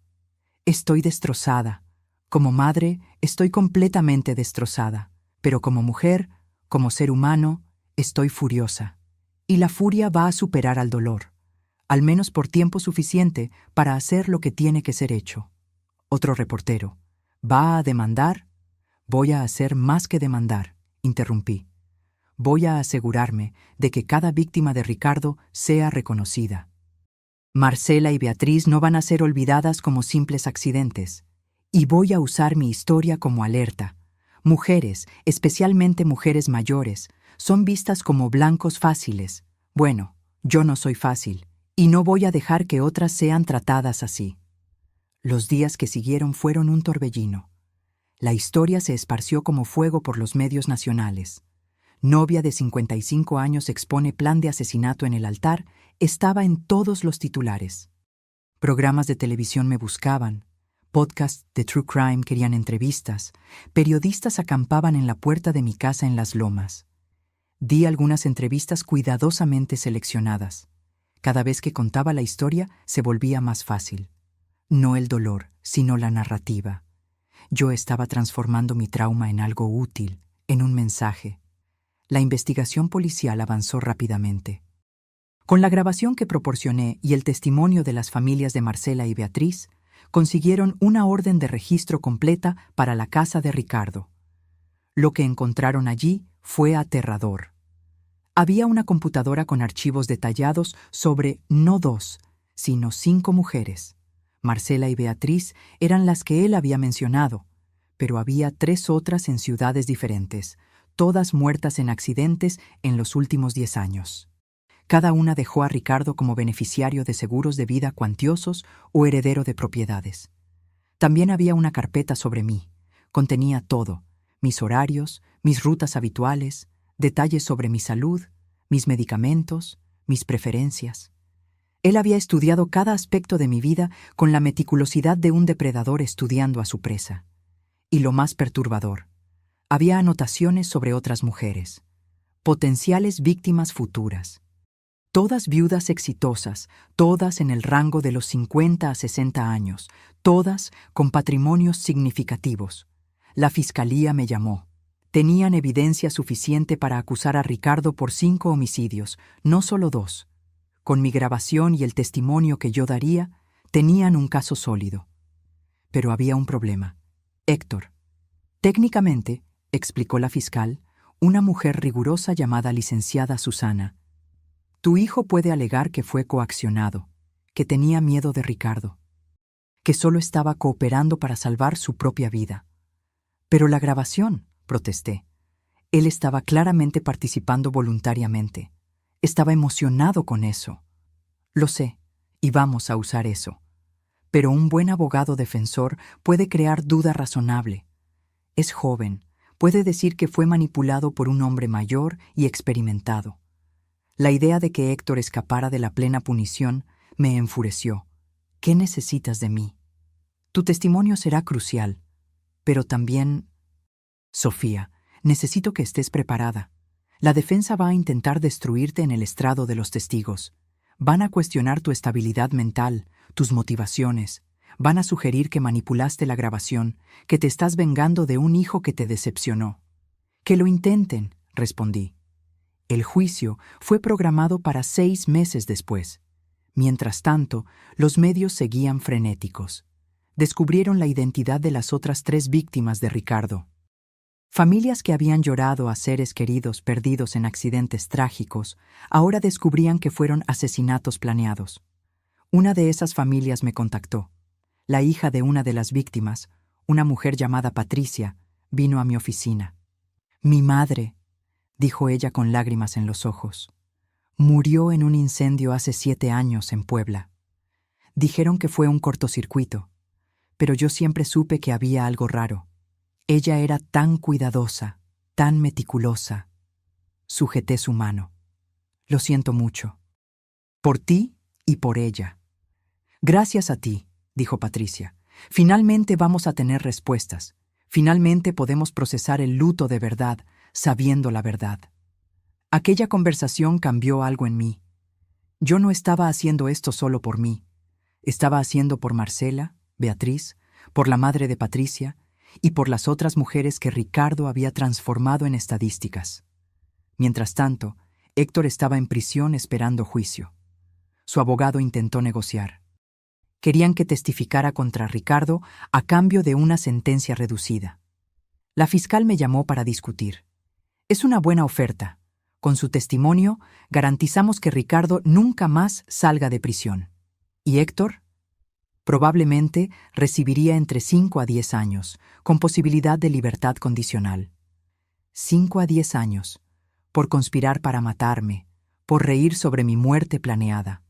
Estoy destrozada. Como madre, estoy completamente destrozada. Pero como mujer, como ser humano, estoy furiosa. Y la furia va a superar al dolor, al menos por tiempo suficiente para hacer lo que tiene que ser hecho. Otro reportero: «¿Va a demandar?». «Voy a hacer más que demandar», interrumpí. «Voy a asegurarme de que cada víctima de Ricardo sea reconocida. Marcela y Beatriz no van a ser olvidadas como simples accidentes. Y voy a usar mi historia como alerta. Mujeres, especialmente mujeres mayores, son vistas como blancos fáciles. Bueno, yo no soy fácil, y no voy a dejar que otras sean tratadas así». Los días que siguieron fueron un torbellino. La historia se esparció como fuego por los medios nacionales. Novia de 55 años expone plan de asesinato en el altar, estaba en todos los titulares. Programas de televisión me buscaban, podcasts de True Crime querían entrevistas, periodistas acampaban en la puerta de mi casa en Las Lomas. Di algunas entrevistas cuidadosamente seleccionadas. Cada vez que contaba la historia se volvía más fácil. No el dolor, sino la narrativa. Yo estaba transformando mi trauma en algo útil, en un mensaje. La investigación policial avanzó rápidamente. Con la grabación que proporcioné y el testimonio de las familias de Marcela y Beatriz, consiguieron una orden de registro completa para la casa de Ricardo. Lo que encontraron allí fue aterrador. Había una computadora con archivos detallados sobre no 2, sino 5 mujeres. Marcela y Beatriz eran las que él había mencionado, pero había 3 otras en ciudades diferentes, todas muertas en accidentes en los últimos 10 años. Cada una dejó a Ricardo como beneficiario de seguros de vida cuantiosos o heredero de propiedades. También había una carpeta sobre mí. Contenía todo: mis horarios, mis rutas habituales, detalles sobre mi salud, mis medicamentos, mis preferencias. Él había estudiado cada aspecto de mi vida con la meticulosidad de un depredador estudiando a su presa. Y lo más perturbador, había anotaciones sobre otras mujeres, potenciales víctimas futuras. Todas viudas exitosas, todas en el rango de los 50 a 60 años, todas con patrimonios significativos. La fiscalía me llamó. Tenían evidencia suficiente para acusar a Ricardo por 5 homicidios, no solo 2. Con mi grabación y el testimonio que yo daría, tenían un caso sólido. Pero había un problema. Héctor. Técnicamente, explicó la fiscal, una mujer rigurosa llamada licenciada Susana. Tu hijo puede alegar que fue coaccionado, que tenía miedo de Ricardo, que solo estaba cooperando para salvar su propia vida. Pero la grabación, protesté. Él estaba claramente participando voluntariamente. Estaba emocionado con eso. Lo sé, y vamos a usar eso. Pero un buen abogado defensor puede crear duda razonable. Es joven, puede decir que fue manipulado por un hombre mayor y experimentado. La idea de que Héctor escapara de la plena punición me enfureció. ¿Qué necesitas de mí? Tu testimonio será crucial, pero también... Sofía, necesito que estés preparada. La defensa va a intentar destruirte en el estrado de los testigos. Van a cuestionar tu estabilidad mental, tus motivaciones. Van a sugerir que manipulaste la grabación, que te estás vengando de un hijo que te decepcionó. Que lo intenten, respondí. El juicio fue programado para 6 meses después. Mientras tanto, los medios seguían frenéticos. Descubrieron la identidad de las otras 3 víctimas de Ricardo. Familias que habían llorado a seres queridos perdidos en accidentes trágicos, ahora descubrían que fueron asesinatos planeados. Una de esas familias me contactó. La hija de una de las víctimas, una mujer llamada Patricia, vino a mi oficina. «Mi madre», dijo ella con lágrimas en los ojos, «murió en un incendio hace 7 años en Puebla. Dijeron que fue un cortocircuito, pero yo siempre supe que había algo raro. Ella era tan cuidadosa, tan meticulosa». Sujeté su mano. «Lo siento mucho. Por ti y por ella». «Gracias a ti», dijo Patricia. «Finalmente vamos a tener respuestas. Finalmente podemos procesar el luto de verdad, sabiendo la verdad». Aquella conversación cambió algo en mí. Yo no estaba haciendo esto solo por mí. Estaba haciendo por Marcela, Beatriz, por la madre de Patricia y por las otras mujeres que Ricardo había transformado en estadísticas. Mientras tanto, Héctor estaba en prisión esperando juicio. Su abogado intentó negociar. Querían que testificara contra Ricardo a cambio de una sentencia reducida. La fiscal me llamó para discutir. «Es una buena oferta. Con su testimonio, garantizamos que Ricardo nunca más salga de prisión. ¿Y Héctor?» Probablemente recibiría entre 5 a 10 años, con posibilidad de libertad condicional. 5 a 10 años, por conspirar para matarme, por reír sobre mi muerte planeada.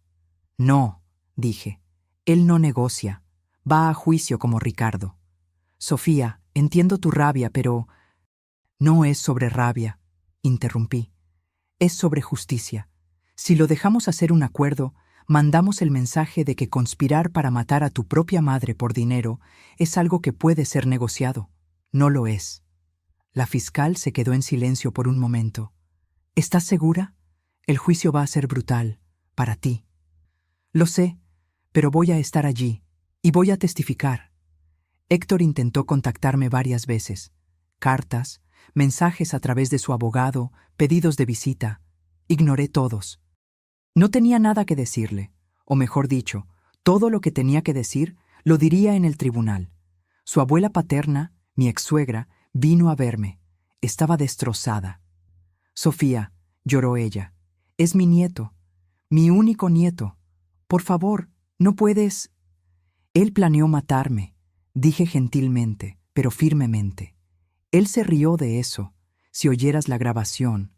«No», dije, «él no negocia, va a juicio como Ricardo. Sofía, entiendo tu rabia, pero...» «No es sobre rabia», interrumpí. «Es sobre justicia. Si lo dejamos hacer un acuerdo, mandamos el mensaje de que conspirar para matar a tu propia madre por dinero es algo que puede ser negociado. No lo es». La fiscal se quedó en silencio por un momento. «¿Estás segura? El juicio va a ser brutal, para ti». «Lo sé, pero voy a estar allí, y voy a testificar». Héctor intentó contactarme varias veces. Cartas, mensajes a través de su abogado, pedidos de visita. Ignoré todos. No tenía nada que decirle, o mejor dicho, todo lo que tenía que decir lo diría en el tribunal. Su abuela paterna, mi ex-suegra, vino a verme. Estaba destrozada. «Sofía», lloró ella, «es mi nieto, mi único nieto. Por favor, no puedes...» «Él planeó matarme», dije gentilmente, pero firmemente. «Él se rió de eso. Si oyeras la grabación...»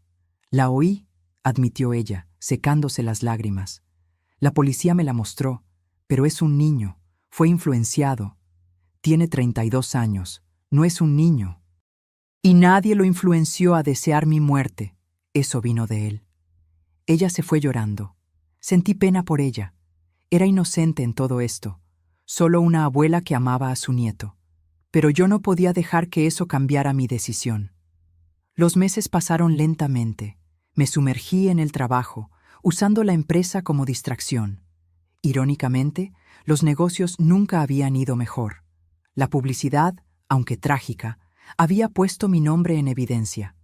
«La oí», admitió ella, secándose las lágrimas. «La policía me la mostró, pero es un niño. Fue influenciado. Tiene 32 años. No es un niño. Y nadie lo influenció a desear mi muerte. Eso vino de él». Ella se fue llorando. Sentí pena por ella. Era inocente en todo esto, solo una abuela que amaba a su nieto. Pero yo no podía dejar que eso cambiara mi decisión. Los meses pasaron lentamente. Me sumergí en el trabajo, usando la empresa como distracción. Irónicamente, los negocios nunca habían ido mejor. La publicidad, aunque trágica, había puesto mi nombre en evidencia.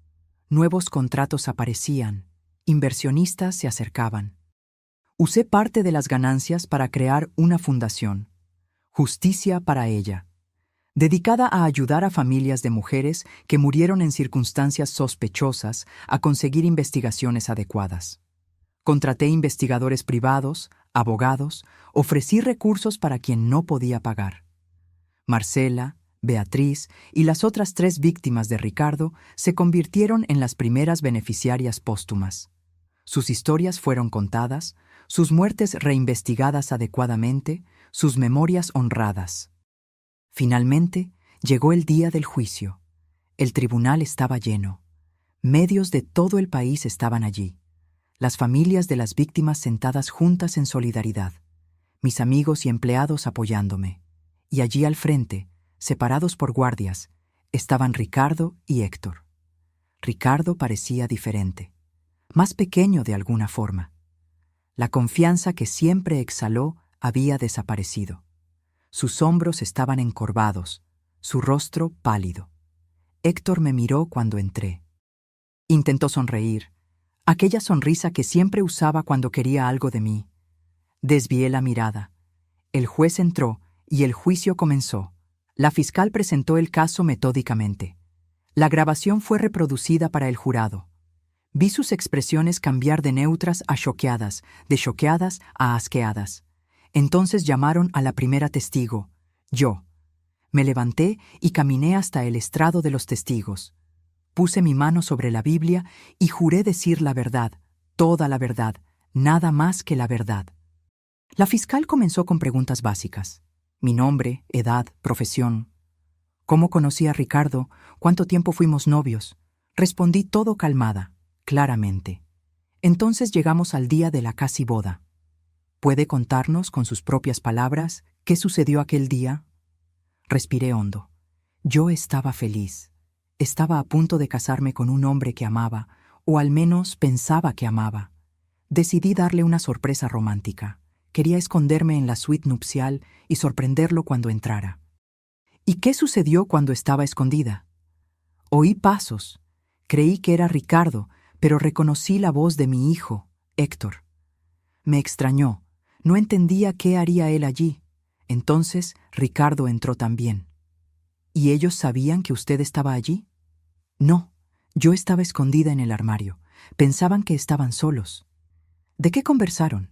Nuevos contratos aparecían, inversionistas se acercaban. Usé parte de las ganancias para crear una fundación, Justicia para ella, dedicada a ayudar a familias de mujeres que murieron en circunstancias sospechosas a conseguir investigaciones adecuadas. Contraté investigadores privados, abogados, ofrecí recursos para quien no podía pagar. Marcela, Beatriz y las otras 3 víctimas de Ricardo se convirtieron en las primeras beneficiarias póstumas. Sus historias fueron contadas, sus muertes reinvestigadas adecuadamente, sus memorias honradas. Finalmente, llegó el día del juicio. El tribunal estaba lleno. Medios de todo el país estaban allí. Las familias de las víctimas sentadas juntas en solidaridad. Mis amigos y empleados apoyándome. Y allí al frente, separados por guardias, estaban Ricardo y Héctor. Ricardo parecía diferente, más pequeño de alguna forma. La confianza que siempre exhaló había desaparecido. Sus hombros estaban encorvados, su rostro pálido. Héctor me miró cuando entré. Intentó sonreír, aquella sonrisa que siempre usaba cuando quería algo de mí. Desvié la mirada. El juez entró y el juicio comenzó. La fiscal presentó el caso metódicamente. La grabación fue reproducida para el jurado. Vi sus expresiones cambiar de neutras a choqueadas, de choqueadas a asqueadas. Entonces llamaron a la primera testigo, yo. Me levanté y caminé hasta el estrado de los testigos. Puse mi mano sobre la Biblia y juré decir la verdad, toda la verdad, nada más que la verdad. La fiscal comenzó con preguntas básicas. Mi nombre, edad, profesión. ¿Cómo conocí a Ricardo? ¿Cuánto tiempo fuimos novios? Respondí todo calmada, claramente. Entonces llegamos al día de la casi boda. ¿Puede contarnos, con sus propias palabras, qué sucedió aquel día? Respiré hondo. Yo estaba feliz. Estaba a punto de casarme con un hombre que amaba, o al menos pensaba que amaba. Decidí darle una sorpresa romántica. Quería esconderme en la suite nupcial y sorprenderlo cuando entrara. ¿Y qué sucedió cuando estaba escondida? Oí pasos. Creí que era Ricardo, pero reconocí la voz de mi hijo, Héctor. Me extrañó. No entendía qué haría él allí. Entonces Ricardo entró también. ¿Y ellos sabían que usted estaba allí? No, yo estaba escondida en el armario. Pensaban que estaban solos. ¿De qué conversaron?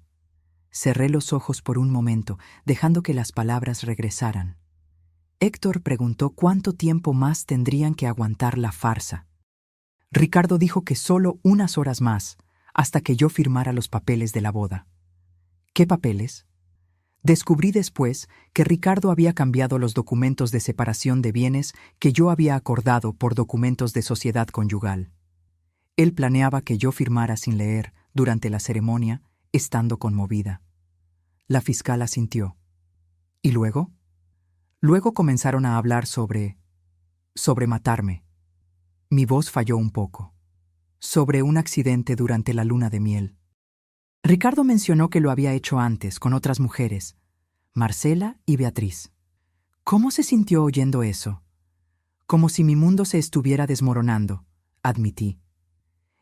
Cerré los ojos por un momento, dejando que las palabras regresaran. Héctor preguntó cuánto tiempo más tendrían que aguantar la farsa. Ricardo dijo que solo unas horas más, hasta que yo firmara los papeles de la boda. ¿Qué papeles? Descubrí después que Ricardo había cambiado los documentos de separación de bienes que yo había acordado por documentos de sociedad conyugal. Él planeaba que yo firmara sin leer, durante la ceremonia, estando conmovida. La fiscal asintió. ¿Y luego? Luego comenzaron a hablar sobre matarme. Mi voz falló un poco. Sobre un accidente durante la luna de miel. Ricardo mencionó que lo había hecho antes con otras mujeres, Marcela y Beatriz. ¿Cómo se sintió oyendo eso? Como si mi mundo se estuviera desmoronando, admití.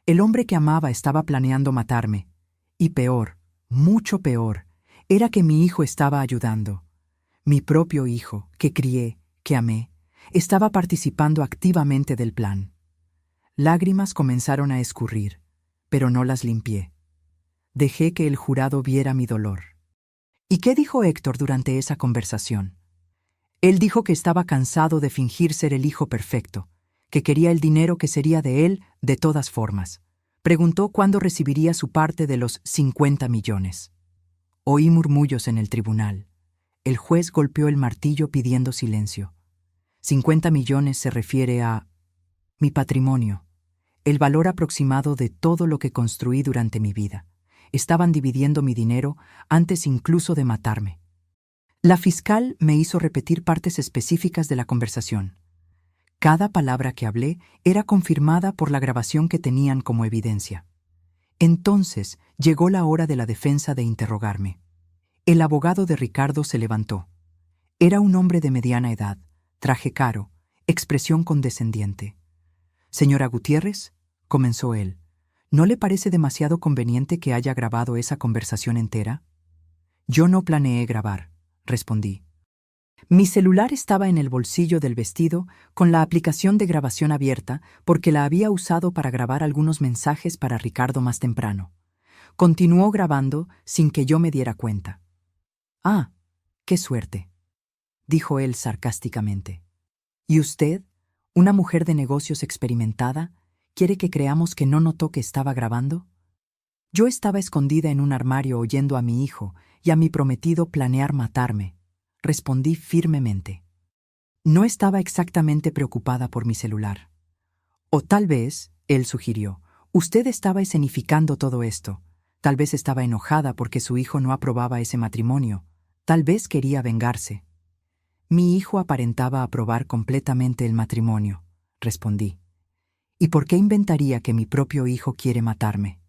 El hombre que amaba estaba planeando matarme. Y peor, mucho peor, era que mi hijo estaba ayudando. Mi propio hijo, que crié, que amé, estaba participando activamente del plan. Lágrimas comenzaron a escurrir, pero no las limpié. Dejé que el jurado viera mi dolor. ¿Y qué dijo Héctor durante esa conversación? Él dijo que estaba cansado de fingir ser el hijo perfecto, que quería el dinero que sería de él de todas formas. Preguntó cuándo recibiría su parte de los 50 millones. Oí murmullos en el tribunal. El juez golpeó el martillo pidiendo silencio. 50 millones se refiere a mi patrimonio, el valor aproximado de todo lo que construí durante mi vida. Estaban dividiendo mi dinero antes incluso de matarme. La fiscal me hizo repetir partes específicas de la conversación. Cada palabra que hablé era confirmada por la grabación que tenían como evidencia. Entonces llegó la hora de la defensa de interrogarme. El abogado de Ricardo se levantó. Era un hombre de mediana edad, traje caro, expresión condescendiente. «Señora Gutiérrez», comenzó él, ¿no le parece demasiado conveniente que haya grabado esa conversación entera? Yo no planeé grabar, respondí. Mi celular estaba en el bolsillo del vestido con la aplicación de grabación abierta porque la había usado para grabar algunos mensajes para Ricardo más temprano. Continuó grabando sin que yo me diera cuenta. «Ah, qué suerte», dijo él sarcásticamente. «¿Y usted, una mujer de negocios experimentada, quiere que creamos que no notó que estaba grabando?» Yo estaba escondida en un armario oyendo a mi hijo y a mi prometido planear matarme. Respondí firmemente. No estaba exactamente preocupada por mi celular. O tal vez, él sugirió, usted estaba escenificando todo esto. Tal vez estaba enojada porque su hijo no aprobaba ese matrimonio. Tal vez quería vengarse. Mi hijo aparentaba aprobar completamente el matrimonio, respondí. ¿Y por qué inventaría que mi propio hijo quiere matarme?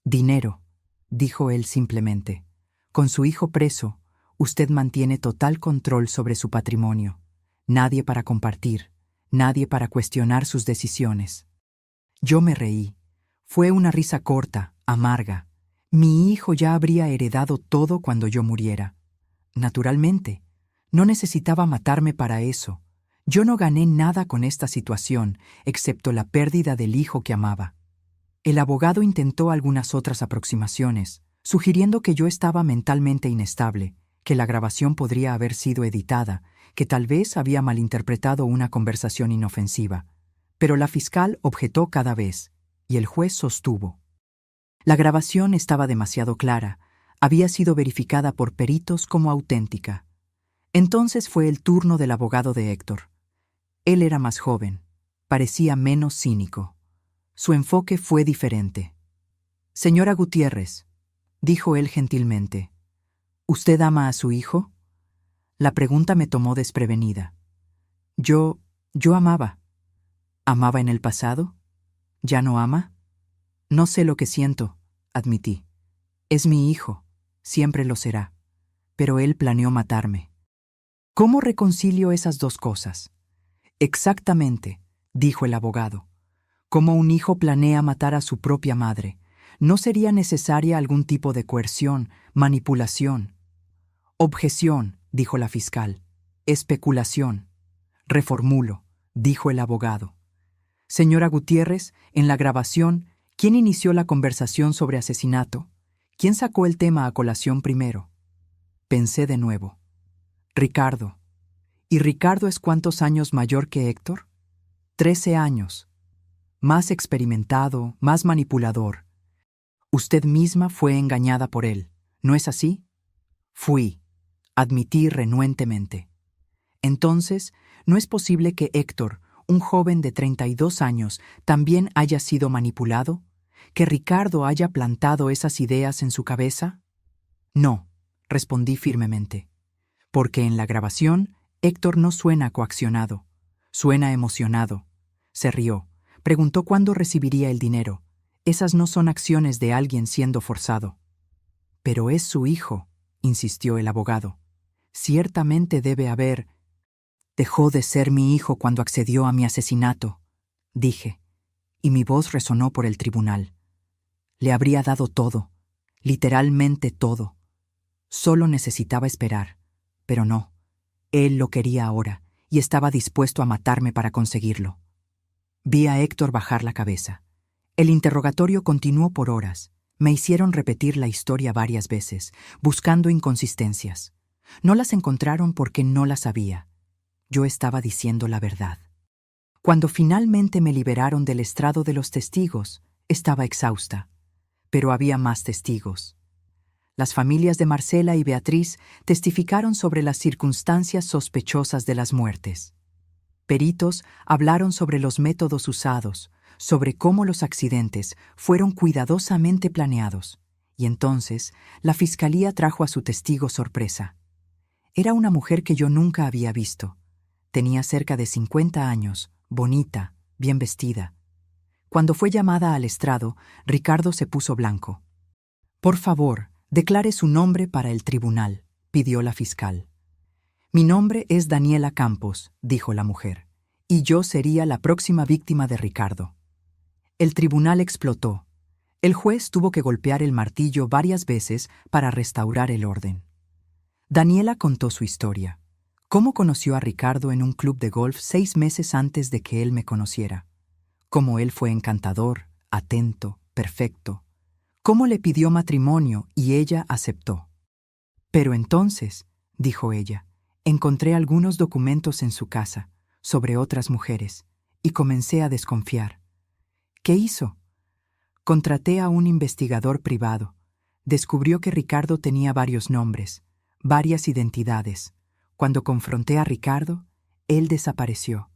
Dinero, dijo él simplemente. Con su hijo preso, usted mantiene total control sobre su patrimonio. Nadie para compartir, nadie para cuestionar sus decisiones. Yo me reí. Fue una risa corta, amarga. Mi hijo ya habría heredado todo cuando yo muriera. Naturalmente, no necesitaba matarme para eso. Yo no gané nada con esta situación, excepto la pérdida del hijo que amaba. El abogado intentó algunas otras aproximaciones, sugiriendo que yo estaba mentalmente inestable, que la grabación podría haber sido editada, que tal vez había malinterpretado una conversación inofensiva. Pero la fiscal objetó cada vez, y el juez sostuvo. La grabación estaba demasiado clara, había sido verificada por peritos como auténtica. Entonces fue el turno del abogado de Héctor. Él era más joven, parecía menos cínico. Su enfoque fue diferente. «Señora Gutiérrez», dijo él gentilmente, «¿usted ama a su hijo?» La pregunta me tomó desprevenida. Yo amaba. ¿Amaba en el pasado? ¿Ya no ama? No sé lo que siento, admití. Es mi hijo, siempre lo será. Pero él planeó matarme. ¿Cómo reconcilio esas dos cosas? Exactamente, dijo el abogado. Como un hijo planea matar a su propia madre, ¿no sería necesaria algún tipo de coerción, manipulación? Objeción, dijo la fiscal. Especulación. Reformulo, dijo el abogado. Señora Gutiérrez, en la grabación, ¿quién inició la conversación sobre asesinato? ¿Quién sacó el tema a colación primero? Pensé de nuevo. Ricardo. ¿Y Ricardo es cuántos años mayor que Héctor? 13 años. Más experimentado, más manipulador. Usted misma fue engañada por él, ¿no es así? Fui, admití renuentemente. Entonces, ¿no es posible que Héctor, un joven de 32 años, también haya sido manipulado? ¿Que Ricardo haya plantado esas ideas en su cabeza? No, respondí firmemente, porque en la grabación Héctor no suena coaccionado, suena emocionado. Se rió, preguntó cuándo recibiría el dinero. Esas no son acciones de alguien siendo forzado. Pero es su hijo, insistió el abogado. Ciertamente debe haber... Dejó de ser mi hijo cuando accedió a mi asesinato, dije, y mi voz resonó por el tribunal. Le habría dado todo, literalmente todo. Solo necesitaba esperar, pero no. Él lo quería ahora, y estaba dispuesto a matarme para conseguirlo. Vi a Héctor bajar la cabeza. El interrogatorio continuó por horas. Me hicieron repetir la historia varias veces, buscando inconsistencias. No las encontraron porque no las había. Yo estaba diciendo la verdad. Cuando finalmente me liberaron del estrado de los testigos, estaba exhausta. Pero había más testigos. Las familias de Marcela y Beatriz testificaron sobre las circunstancias sospechosas de las muertes. Peritos hablaron sobre los métodos usados, sobre cómo los accidentes fueron cuidadosamente planeados. Y entonces, la fiscalía trajo a su testigo sorpresa. Era una mujer que yo nunca había visto. Tenía cerca de 50 años, bonita, bien vestida. Cuando fue llamada al estrado, Ricardo se puso blanco. «Por favor, declare su nombre para el tribunal», pidió la fiscal. «Mi nombre es Daniela Campos», dijo la mujer, «y yo sería la próxima víctima de Ricardo». El tribunal explotó. El juez tuvo que golpear el martillo varias veces para restaurar el orden. Daniela contó su historia. Cómo conoció a Ricardo en un club de golf 6 meses antes de que él me conociera. Cómo él fue encantador, atento, perfecto. Cómo le pidió matrimonio y ella aceptó. «Pero entonces», dijo ella, «encontré algunos documentos en su casa, sobre otras mujeres, y comencé a desconfiar». «¿Qué hizo?» «Contraté a un investigador privado. Descubrió que Ricardo tenía varios nombres, varias identidades. Cuando confronté a Ricardo, él desapareció.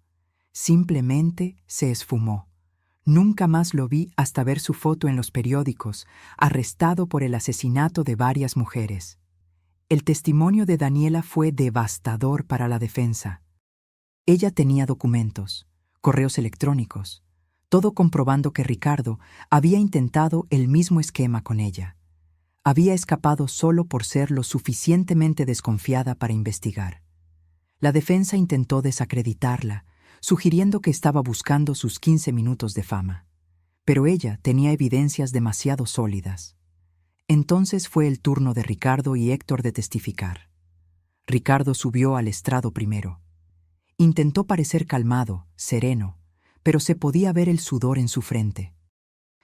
Simplemente se esfumó. Nunca más lo vi hasta ver su foto en los periódicos, arrestado por el asesinato de varias mujeres». El testimonio de Daniela fue devastador para la defensa. Ella tenía documentos, correos electrónicos, todo comprobando que Ricardo había intentado el mismo esquema con ella. Había escapado solo por ser lo suficientemente desconfiada para investigar. La defensa intentó desacreditarla, sugiriendo que estaba buscando sus 15 minutos de fama. pero ella tenía evidencias demasiado sólidas. Entonces fue el turno de Ricardo y Héctor de testificar. Ricardo subió al estrado primero. Intentó parecer calmado, sereno, pero se podía ver el sudor en su frente.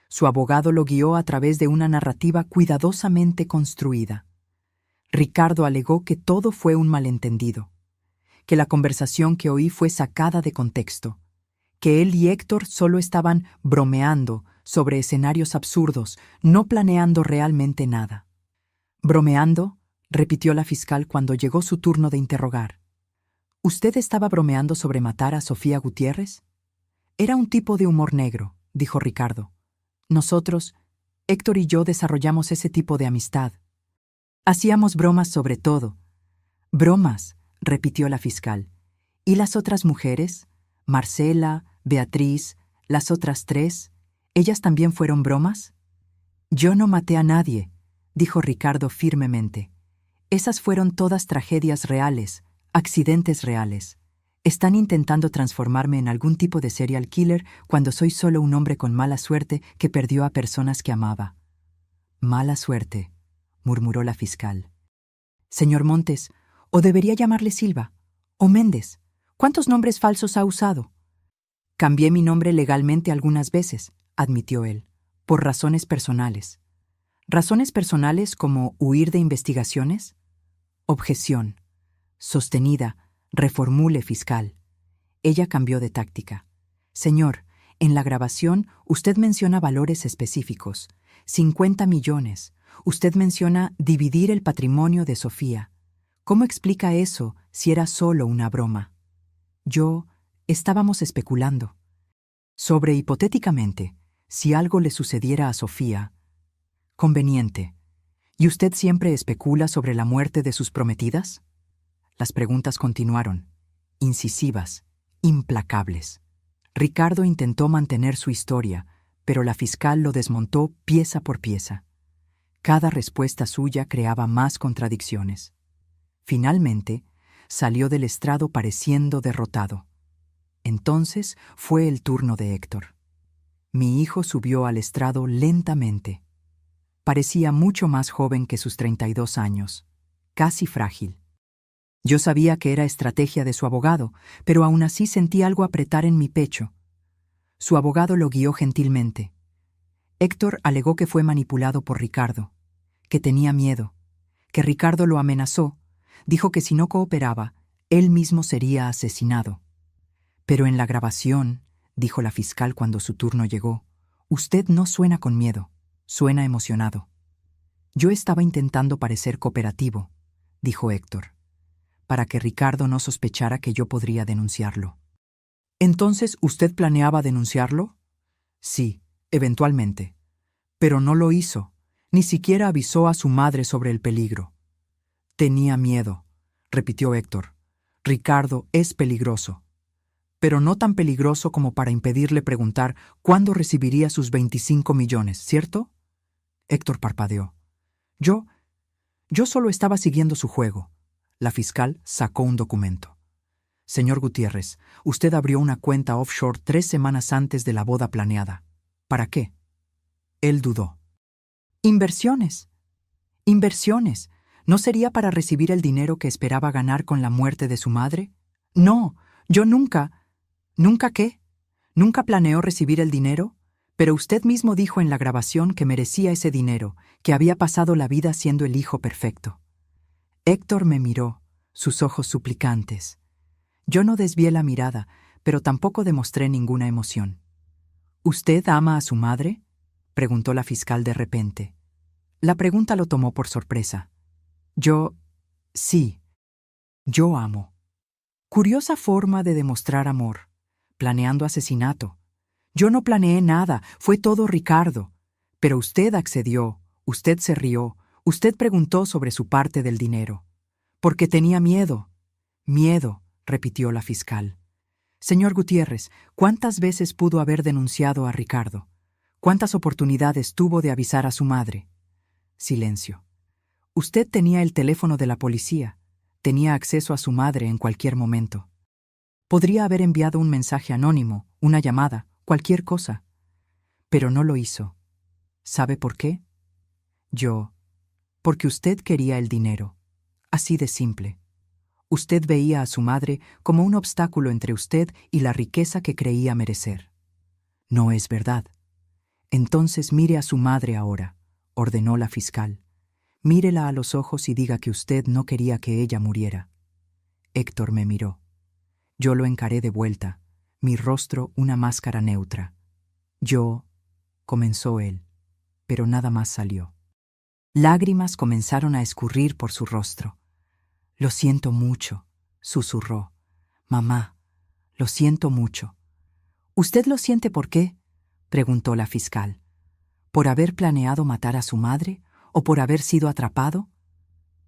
Su abogado lo guió a través de una narrativa cuidadosamente construida. Ricardo alegó que todo fue un malentendido, que la conversación que oí fue sacada de contexto, que él y Héctor solo estaban bromeando sobre escenarios absurdos, no planeando realmente nada. ¿Bromeando?, repitió la fiscal cuando llegó su turno de interrogar. ¿Usted estaba bromeando sobre matar a Sofía Gutiérrez? Era un tipo de humor negro, dijo Ricardo. Nosotros, Héctor y yo, desarrollamos ese tipo de amistad. Hacíamos bromas sobre todo. Bromas, repitió la fiscal. ¿Y las otras mujeres? Marcela, Beatriz, las otras 3, ¿ellas también fueron bromas? Yo no maté a nadie, dijo Ricardo firmemente. Esas fueron todas tragedias reales, accidentes reales. Están intentando transformarme en algún tipo de serial killer cuando soy solo un hombre con mala suerte que perdió a personas que amaba. Mala suerte, murmuró la fiscal. Señor Montes, o debería llamarle Silva, o Méndez. ¿Cuántos nombres falsos ha usado? Cambié mi nombre legalmente algunas veces, admitió él, por razones personales. ¿Razones personales como huir de investigaciones? Objeción. Sostenida, reformule, fiscal. Ella cambió de táctica. Señor, en la grabación usted menciona valores específicos. 50 millones. Usted menciona dividir el patrimonio de Sofía. ¿Cómo explica eso si era solo una broma? Estábamos especulando. Sobre hipotéticamente, si algo le sucediera a Sofía. Conveniente. ¿Y usted siempre especula sobre la muerte de sus prometidas? Las preguntas continuaron, incisivas, implacables. Ricardo intentó mantener su historia, pero la fiscal lo desmontó pieza por pieza. Cada respuesta suya creaba más contradicciones. Finalmente, salió del estrado pareciendo derrotado. Entonces fue el turno de Héctor. Mi hijo subió al estrado lentamente. Parecía mucho más joven que sus 32 años, casi frágil. Yo sabía que era estrategia de su abogado, pero aún así sentí algo apretar en mi pecho. Su abogado lo guió gentilmente. Héctor alegó que fue manipulado por Ricardo, que tenía miedo, que Ricardo lo amenazó, dijo que si no cooperaba, él mismo sería asesinado. Pero en la grabación, dijo la fiscal cuando su turno llegó, usted no suena con miedo, suena emocionado. Yo estaba intentando parecer cooperativo, dijo Héctor, para que Ricardo no sospechara que yo podría denunciarlo. ¿Entonces usted planeaba denunciarlo? Sí, eventualmente. Pero no lo hizo, ni siquiera avisó a su madre sobre el peligro. Tenía miedo, repitió Héctor. Ricardo es peligroso. Pero no tan peligroso como para impedirle preguntar cuándo recibiría sus 25 millones, ¿cierto? Héctor parpadeó. Yo solo estaba siguiendo su juego. La fiscal sacó un documento. Señor Gutiérrez, usted abrió una cuenta offshore 3 semanas antes de la boda planeada. ¿Para qué? Él dudó. Inversiones. Inversiones. ¿No sería para recibir el dinero que esperaba ganar con la muerte de su madre? No, yo nunca. ¿Nunca qué? ¿Nunca planeó recibir el dinero? Pero usted mismo dijo en la grabación que merecía ese dinero, que había pasado la vida siendo el hijo perfecto. Héctor me miró, sus ojos suplicantes. Yo no desvié la mirada, pero tampoco demostré ninguna emoción. ¿Usted ama a su madre?, preguntó la fiscal de repente. La pregunta lo tomó por sorpresa. Sí, yo amo. Curiosa forma de demostrar amor, planeando asesinato. Yo no planeé nada, fue todo Ricardo. Pero usted accedió, usted se rió, usted preguntó sobre su parte del dinero. Porque tenía miedo. Miedo, repitió la fiscal. Señor Gutiérrez, ¿cuántas veces pudo haber denunciado a Ricardo? ¿Cuántas oportunidades tuvo de avisar a su madre? Silencio. Usted tenía el teléfono de la policía. Tenía acceso a su madre en cualquier momento. Podría haber enviado un mensaje anónimo, una llamada, cualquier cosa. Pero no lo hizo. ¿Sabe por qué? Porque usted quería el dinero. Así de simple. Usted veía a su madre como un obstáculo entre usted y la riqueza que creía merecer. No es verdad. Entonces mire a su madre ahora, ordenó la fiscal. Mírela a los ojos y diga que usted no quería que ella muriera. Héctor me miró. Yo lo encaré de vuelta, mi rostro una máscara neutra. Comenzó él, pero nada más salió. Lágrimas comenzaron a escurrir por su rostro. Lo siento mucho, susurró. Mamá, lo siento mucho. ¿Usted lo siente por qué? Preguntó la fiscal. ¿Por haber planeado matar a su madre o por haber sido atrapado?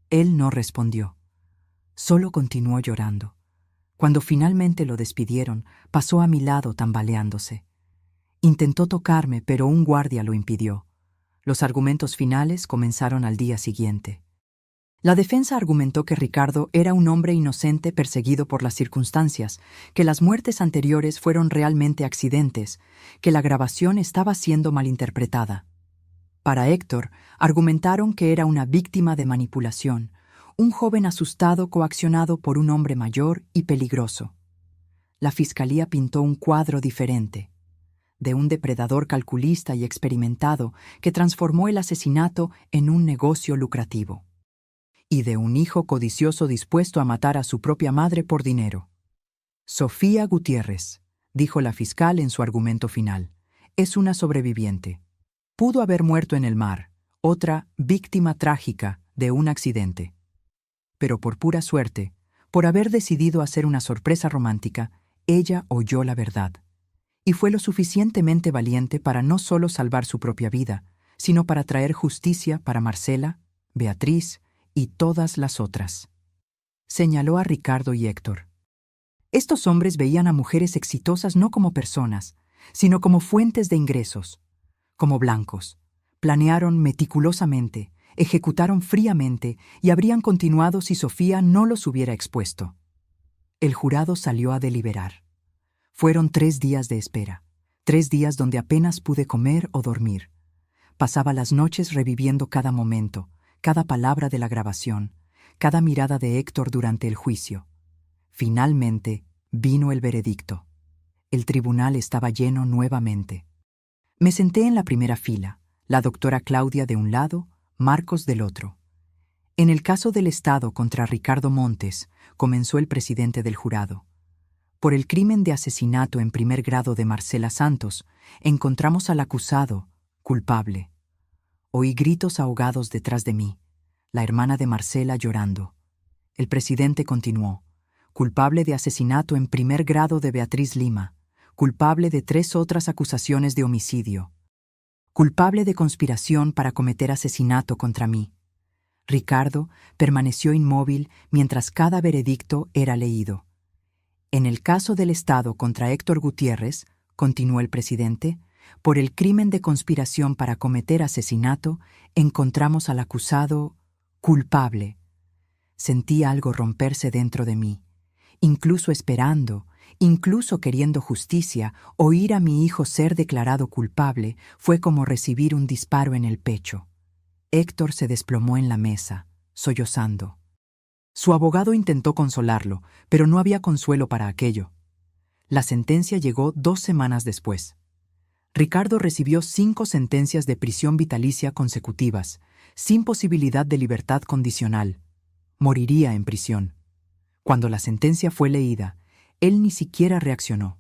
Él no respondió. Solo continuó llorando. Cuando finalmente lo despidieron, pasó a mi lado tambaleándose. Intentó tocarme, pero un guardia lo impidió. Los argumentos finales comenzaron al día siguiente. La defensa argumentó que Ricardo era un hombre inocente perseguido por las circunstancias, que las muertes anteriores fueron realmente accidentes, que la grabación estaba siendo malinterpretada. Para Héctor, argumentaron que era una víctima de manipulación, un joven asustado coaccionado por un hombre mayor y peligroso. La fiscalía pintó un cuadro diferente, de un depredador calculista y experimentado que transformó el asesinato en un negocio lucrativo, y de un hijo codicioso dispuesto a matar a su propia madre por dinero. Sofía Gutiérrez, dijo la fiscal en su argumento final, es una sobreviviente. Pudo haber muerto en el mar, otra víctima trágica de un accidente. Pero por pura suerte, por haber decidido hacer una sorpresa romántica, ella oyó la verdad. Y fue lo suficientemente valiente para no solo salvar su propia vida, sino para traer justicia para Marcela, Beatriz y todas las otras. Señaló a Ricardo y Héctor. Estos hombres veían a mujeres exitosas no como personas, sino como fuentes de ingresos, como blancos. Planearon meticulosamente, ejecutaron fríamente y habrían continuado si Sofía no los hubiera expuesto. El jurado salió a deliberar. Fueron 3 días de espera, 3 días donde apenas pude comer o dormir. Pasaba las noches reviviendo cada momento, cada palabra de la grabación, cada mirada de Héctor durante el juicio. Finalmente, vino el veredicto. El tribunal estaba lleno nuevamente. Me senté en la primera fila, la doctora Claudia de un lado, Marcos del otro. En el caso del Estado contra Ricardo Montes, comenzó el presidente del jurado. Por el crimen de asesinato en primer grado de Marcela Santos, encontramos al acusado, culpable. Oí gritos ahogados detrás de mí, la hermana de Marcela llorando. El presidente continuó, culpable de asesinato en primer grado de Beatriz Lima, culpable de 3 otras acusaciones de homicidio, culpable de conspiración para cometer asesinato contra mí. Ricardo permaneció inmóvil mientras cada veredicto era leído. En el caso del Estado contra Héctor Gutiérrez, continuó el presidente, por el crimen de conspiración para cometer asesinato, encontramos al acusado culpable. Sentí algo romperse dentro de mí. Incluso esperando, incluso queriendo justicia, oír a mi hijo ser declarado culpable fue como recibir un disparo en el pecho. Héctor se desplomó en la mesa, sollozando. Su abogado intentó consolarlo, pero no había consuelo para aquello. La sentencia llegó 2 semanas después. Ricardo recibió 5 sentencias de prisión vitalicia consecutivas, sin posibilidad de libertad condicional. Moriría en prisión. Cuando la sentencia fue leída, él ni siquiera reaccionó.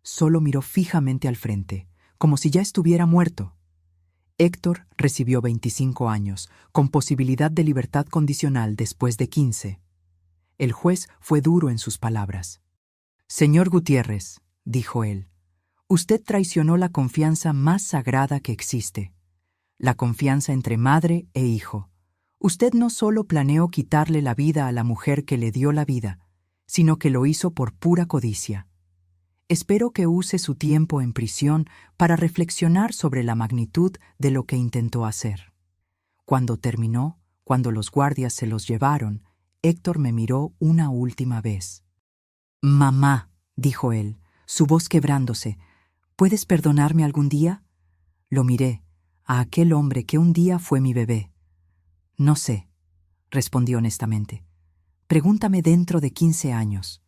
Solo miró fijamente al frente, como si ya estuviera muerto. Héctor recibió 25 años, con posibilidad de libertad condicional después de 15. El juez fue duro en sus palabras. «Señor Gutiérrez», dijo él, «usted traicionó la confianza más sagrada que existe, la confianza entre madre e hijo. Usted no solo planeó quitarle la vida a la mujer que le dio la vida, sino que lo hizo por pura codicia. Espero que use su tiempo en prisión para reflexionar sobre la magnitud de lo que intentó hacer». Cuando terminó, cuando los guardias se los llevaron, Héctor me miró una última vez. «Mamá», dijo él, su voz quebrándose, «¿puedes perdonarme algún día? Lo miré, a aquel hombre que un día fue mi bebé. No sé, respondí honestamente. Pregúntame dentro de 15 años.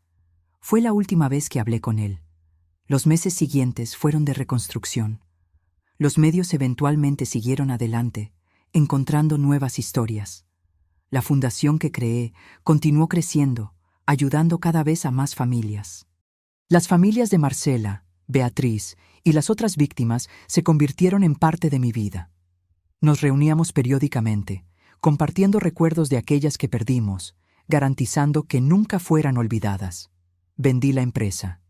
Fue la última vez que hablé con él. Los meses siguientes fueron de reconstrucción. Los medios eventualmente siguieron adelante, encontrando nuevas historias. La fundación que creé continuó creciendo, ayudando cada vez a más familias. Las familias de Marcela, Beatriz y las otras víctimas se convirtieron en parte de mi vida. Nos reuníamos periódicamente, compartiendo recuerdos de aquellas que perdimos, garantizando que nunca fueran olvidadas. Vendí la empresa.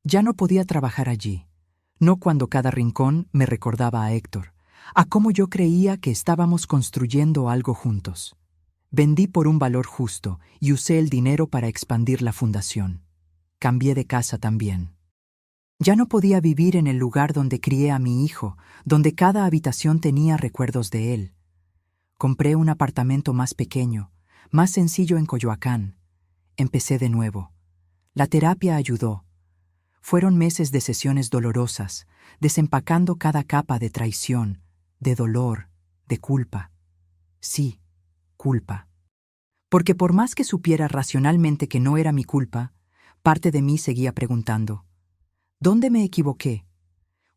Ya no podía trabajar allí, no cuando cada rincón me recordaba a Héctor, a cómo yo creía que estábamos construyendo algo juntos. Vendí por un valor justo y usé el dinero para expandir la fundación. Cambié de casa también. Ya no podía vivir en el lugar donde crié a mi hijo, donde cada habitación tenía recuerdos de él. Compré un apartamento más pequeño, más sencillo en Coyoacán. Empecé de nuevo. La terapia ayudó. Fueron meses de sesiones dolorosas, desempacando cada capa de traición, de dolor, de culpa. Sí, culpa. Porque por más que supiera racionalmente que no era mi culpa, parte de mí seguía preguntando, ¿dónde me equivoqué?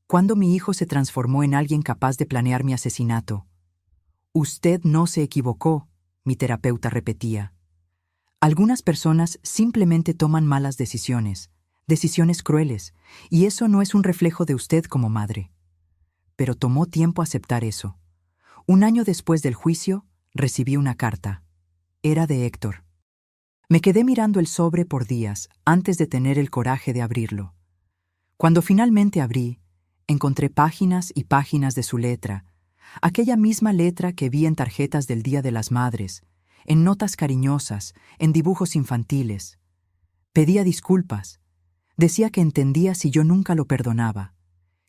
¿Cuándo mi hijo se transformó en alguien capaz de planear mi asesinato? Usted no se equivocó, mi terapeuta repetía. Algunas personas simplemente toman malas decisiones, decisiones crueles, y eso no es un reflejo de usted como madre. Pero tomó tiempo aceptar eso. Un año después del juicio, recibí una carta. Era de Héctor. Me quedé mirando el sobre por días antes de tener el coraje de abrirlo. Cuando finalmente abrí, encontré páginas y páginas de su letra, aquella misma letra que vi en tarjetas del Día de las Madres, en notas cariñosas, en dibujos infantiles. Pedía disculpas. Decía que entendía si yo nunca lo perdonaba,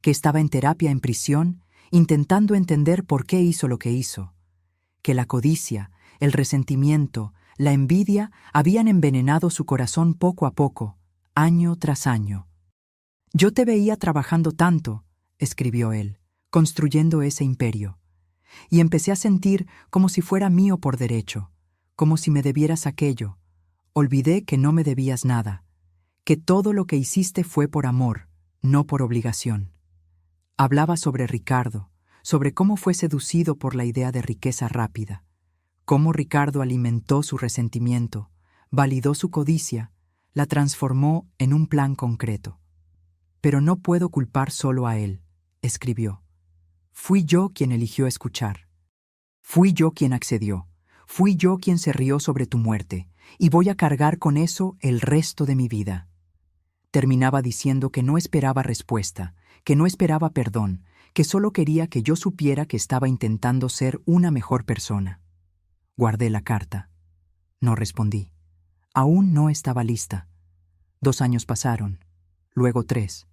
que estaba en terapia en prisión, intentando entender por qué hizo lo que hizo, que la codicia, el resentimiento, la envidia habían envenenado su corazón poco a poco, año tras año. Yo te veía trabajando tanto, escribió él, construyendo ese imperio, y empecé a sentir como si fuera mío por derecho, como si me debieras aquello. Olvidé que no me debías nada, que todo lo que hiciste fue por amor, no por obligación. Hablaba sobre Ricardo, sobre cómo fue seducido por la idea de riqueza rápida, cómo Ricardo alimentó su resentimiento, validó su codicia, la transformó en un plan concreto. Pero no puedo culpar solo a él, escribió. Fui yo quien eligió escuchar. Fui yo quien accedió. Fui yo quien se rió sobre tu muerte, y voy a cargar con eso el resto de mi vida. Terminaba diciendo que no esperaba respuesta, que no esperaba perdón, que solo quería que yo supiera que estaba intentando ser una mejor persona. Guardé la carta. No respondí. Aún no estaba lista. 2 años pasaron, luego 3.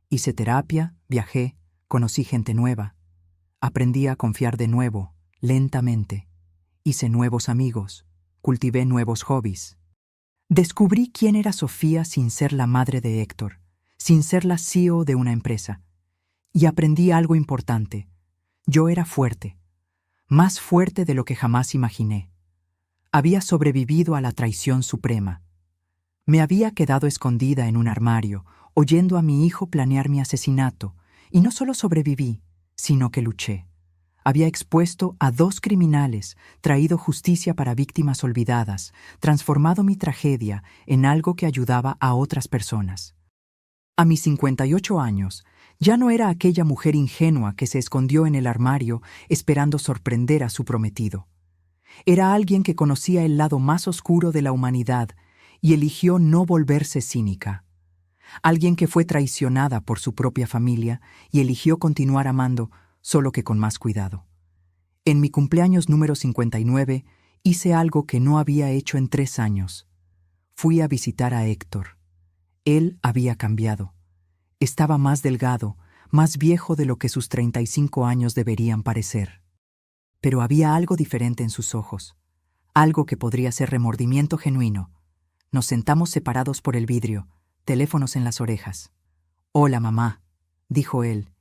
Hice terapia, viajé, conocí gente nueva. Aprendí a confiar de nuevo, lentamente. Hice nuevos amigos, cultivé nuevos hobbies. Descubrí quién era Sofía sin ser la madre de Héctor, sin ser la CEO de una empresa. Y aprendí algo importante. Yo era fuerte, más fuerte de lo que jamás imaginé. Había sobrevivido a la traición suprema. Me había quedado escondida en un armario, oyendo a mi hijo planear mi asesinato, y no solo sobreviví, sino que luché. Había expuesto a 2 criminales, traído justicia para víctimas olvidadas, transformado mi tragedia en algo que ayudaba a otras personas. A mis 58 años, ya no era aquella mujer ingenua que se escondió en el armario esperando sorprender a su prometido. Era alguien que conocía el lado más oscuro de la humanidad y eligió no volverse cínica. Alguien que fue traicionada por su propia familia y eligió continuar amando, solo que con más cuidado. En mi cumpleaños número 59 hice algo que no había hecho en 3 años. Fui a visitar a Héctor. Él había cambiado. Estaba más delgado, más viejo de lo que sus 35 años deberían parecer. Pero había algo diferente en sus ojos, algo que podría ser remordimiento genuino. Nos sentamos separados por el vidrio, teléfonos en las orejas. «Hola, mamá», dijo él,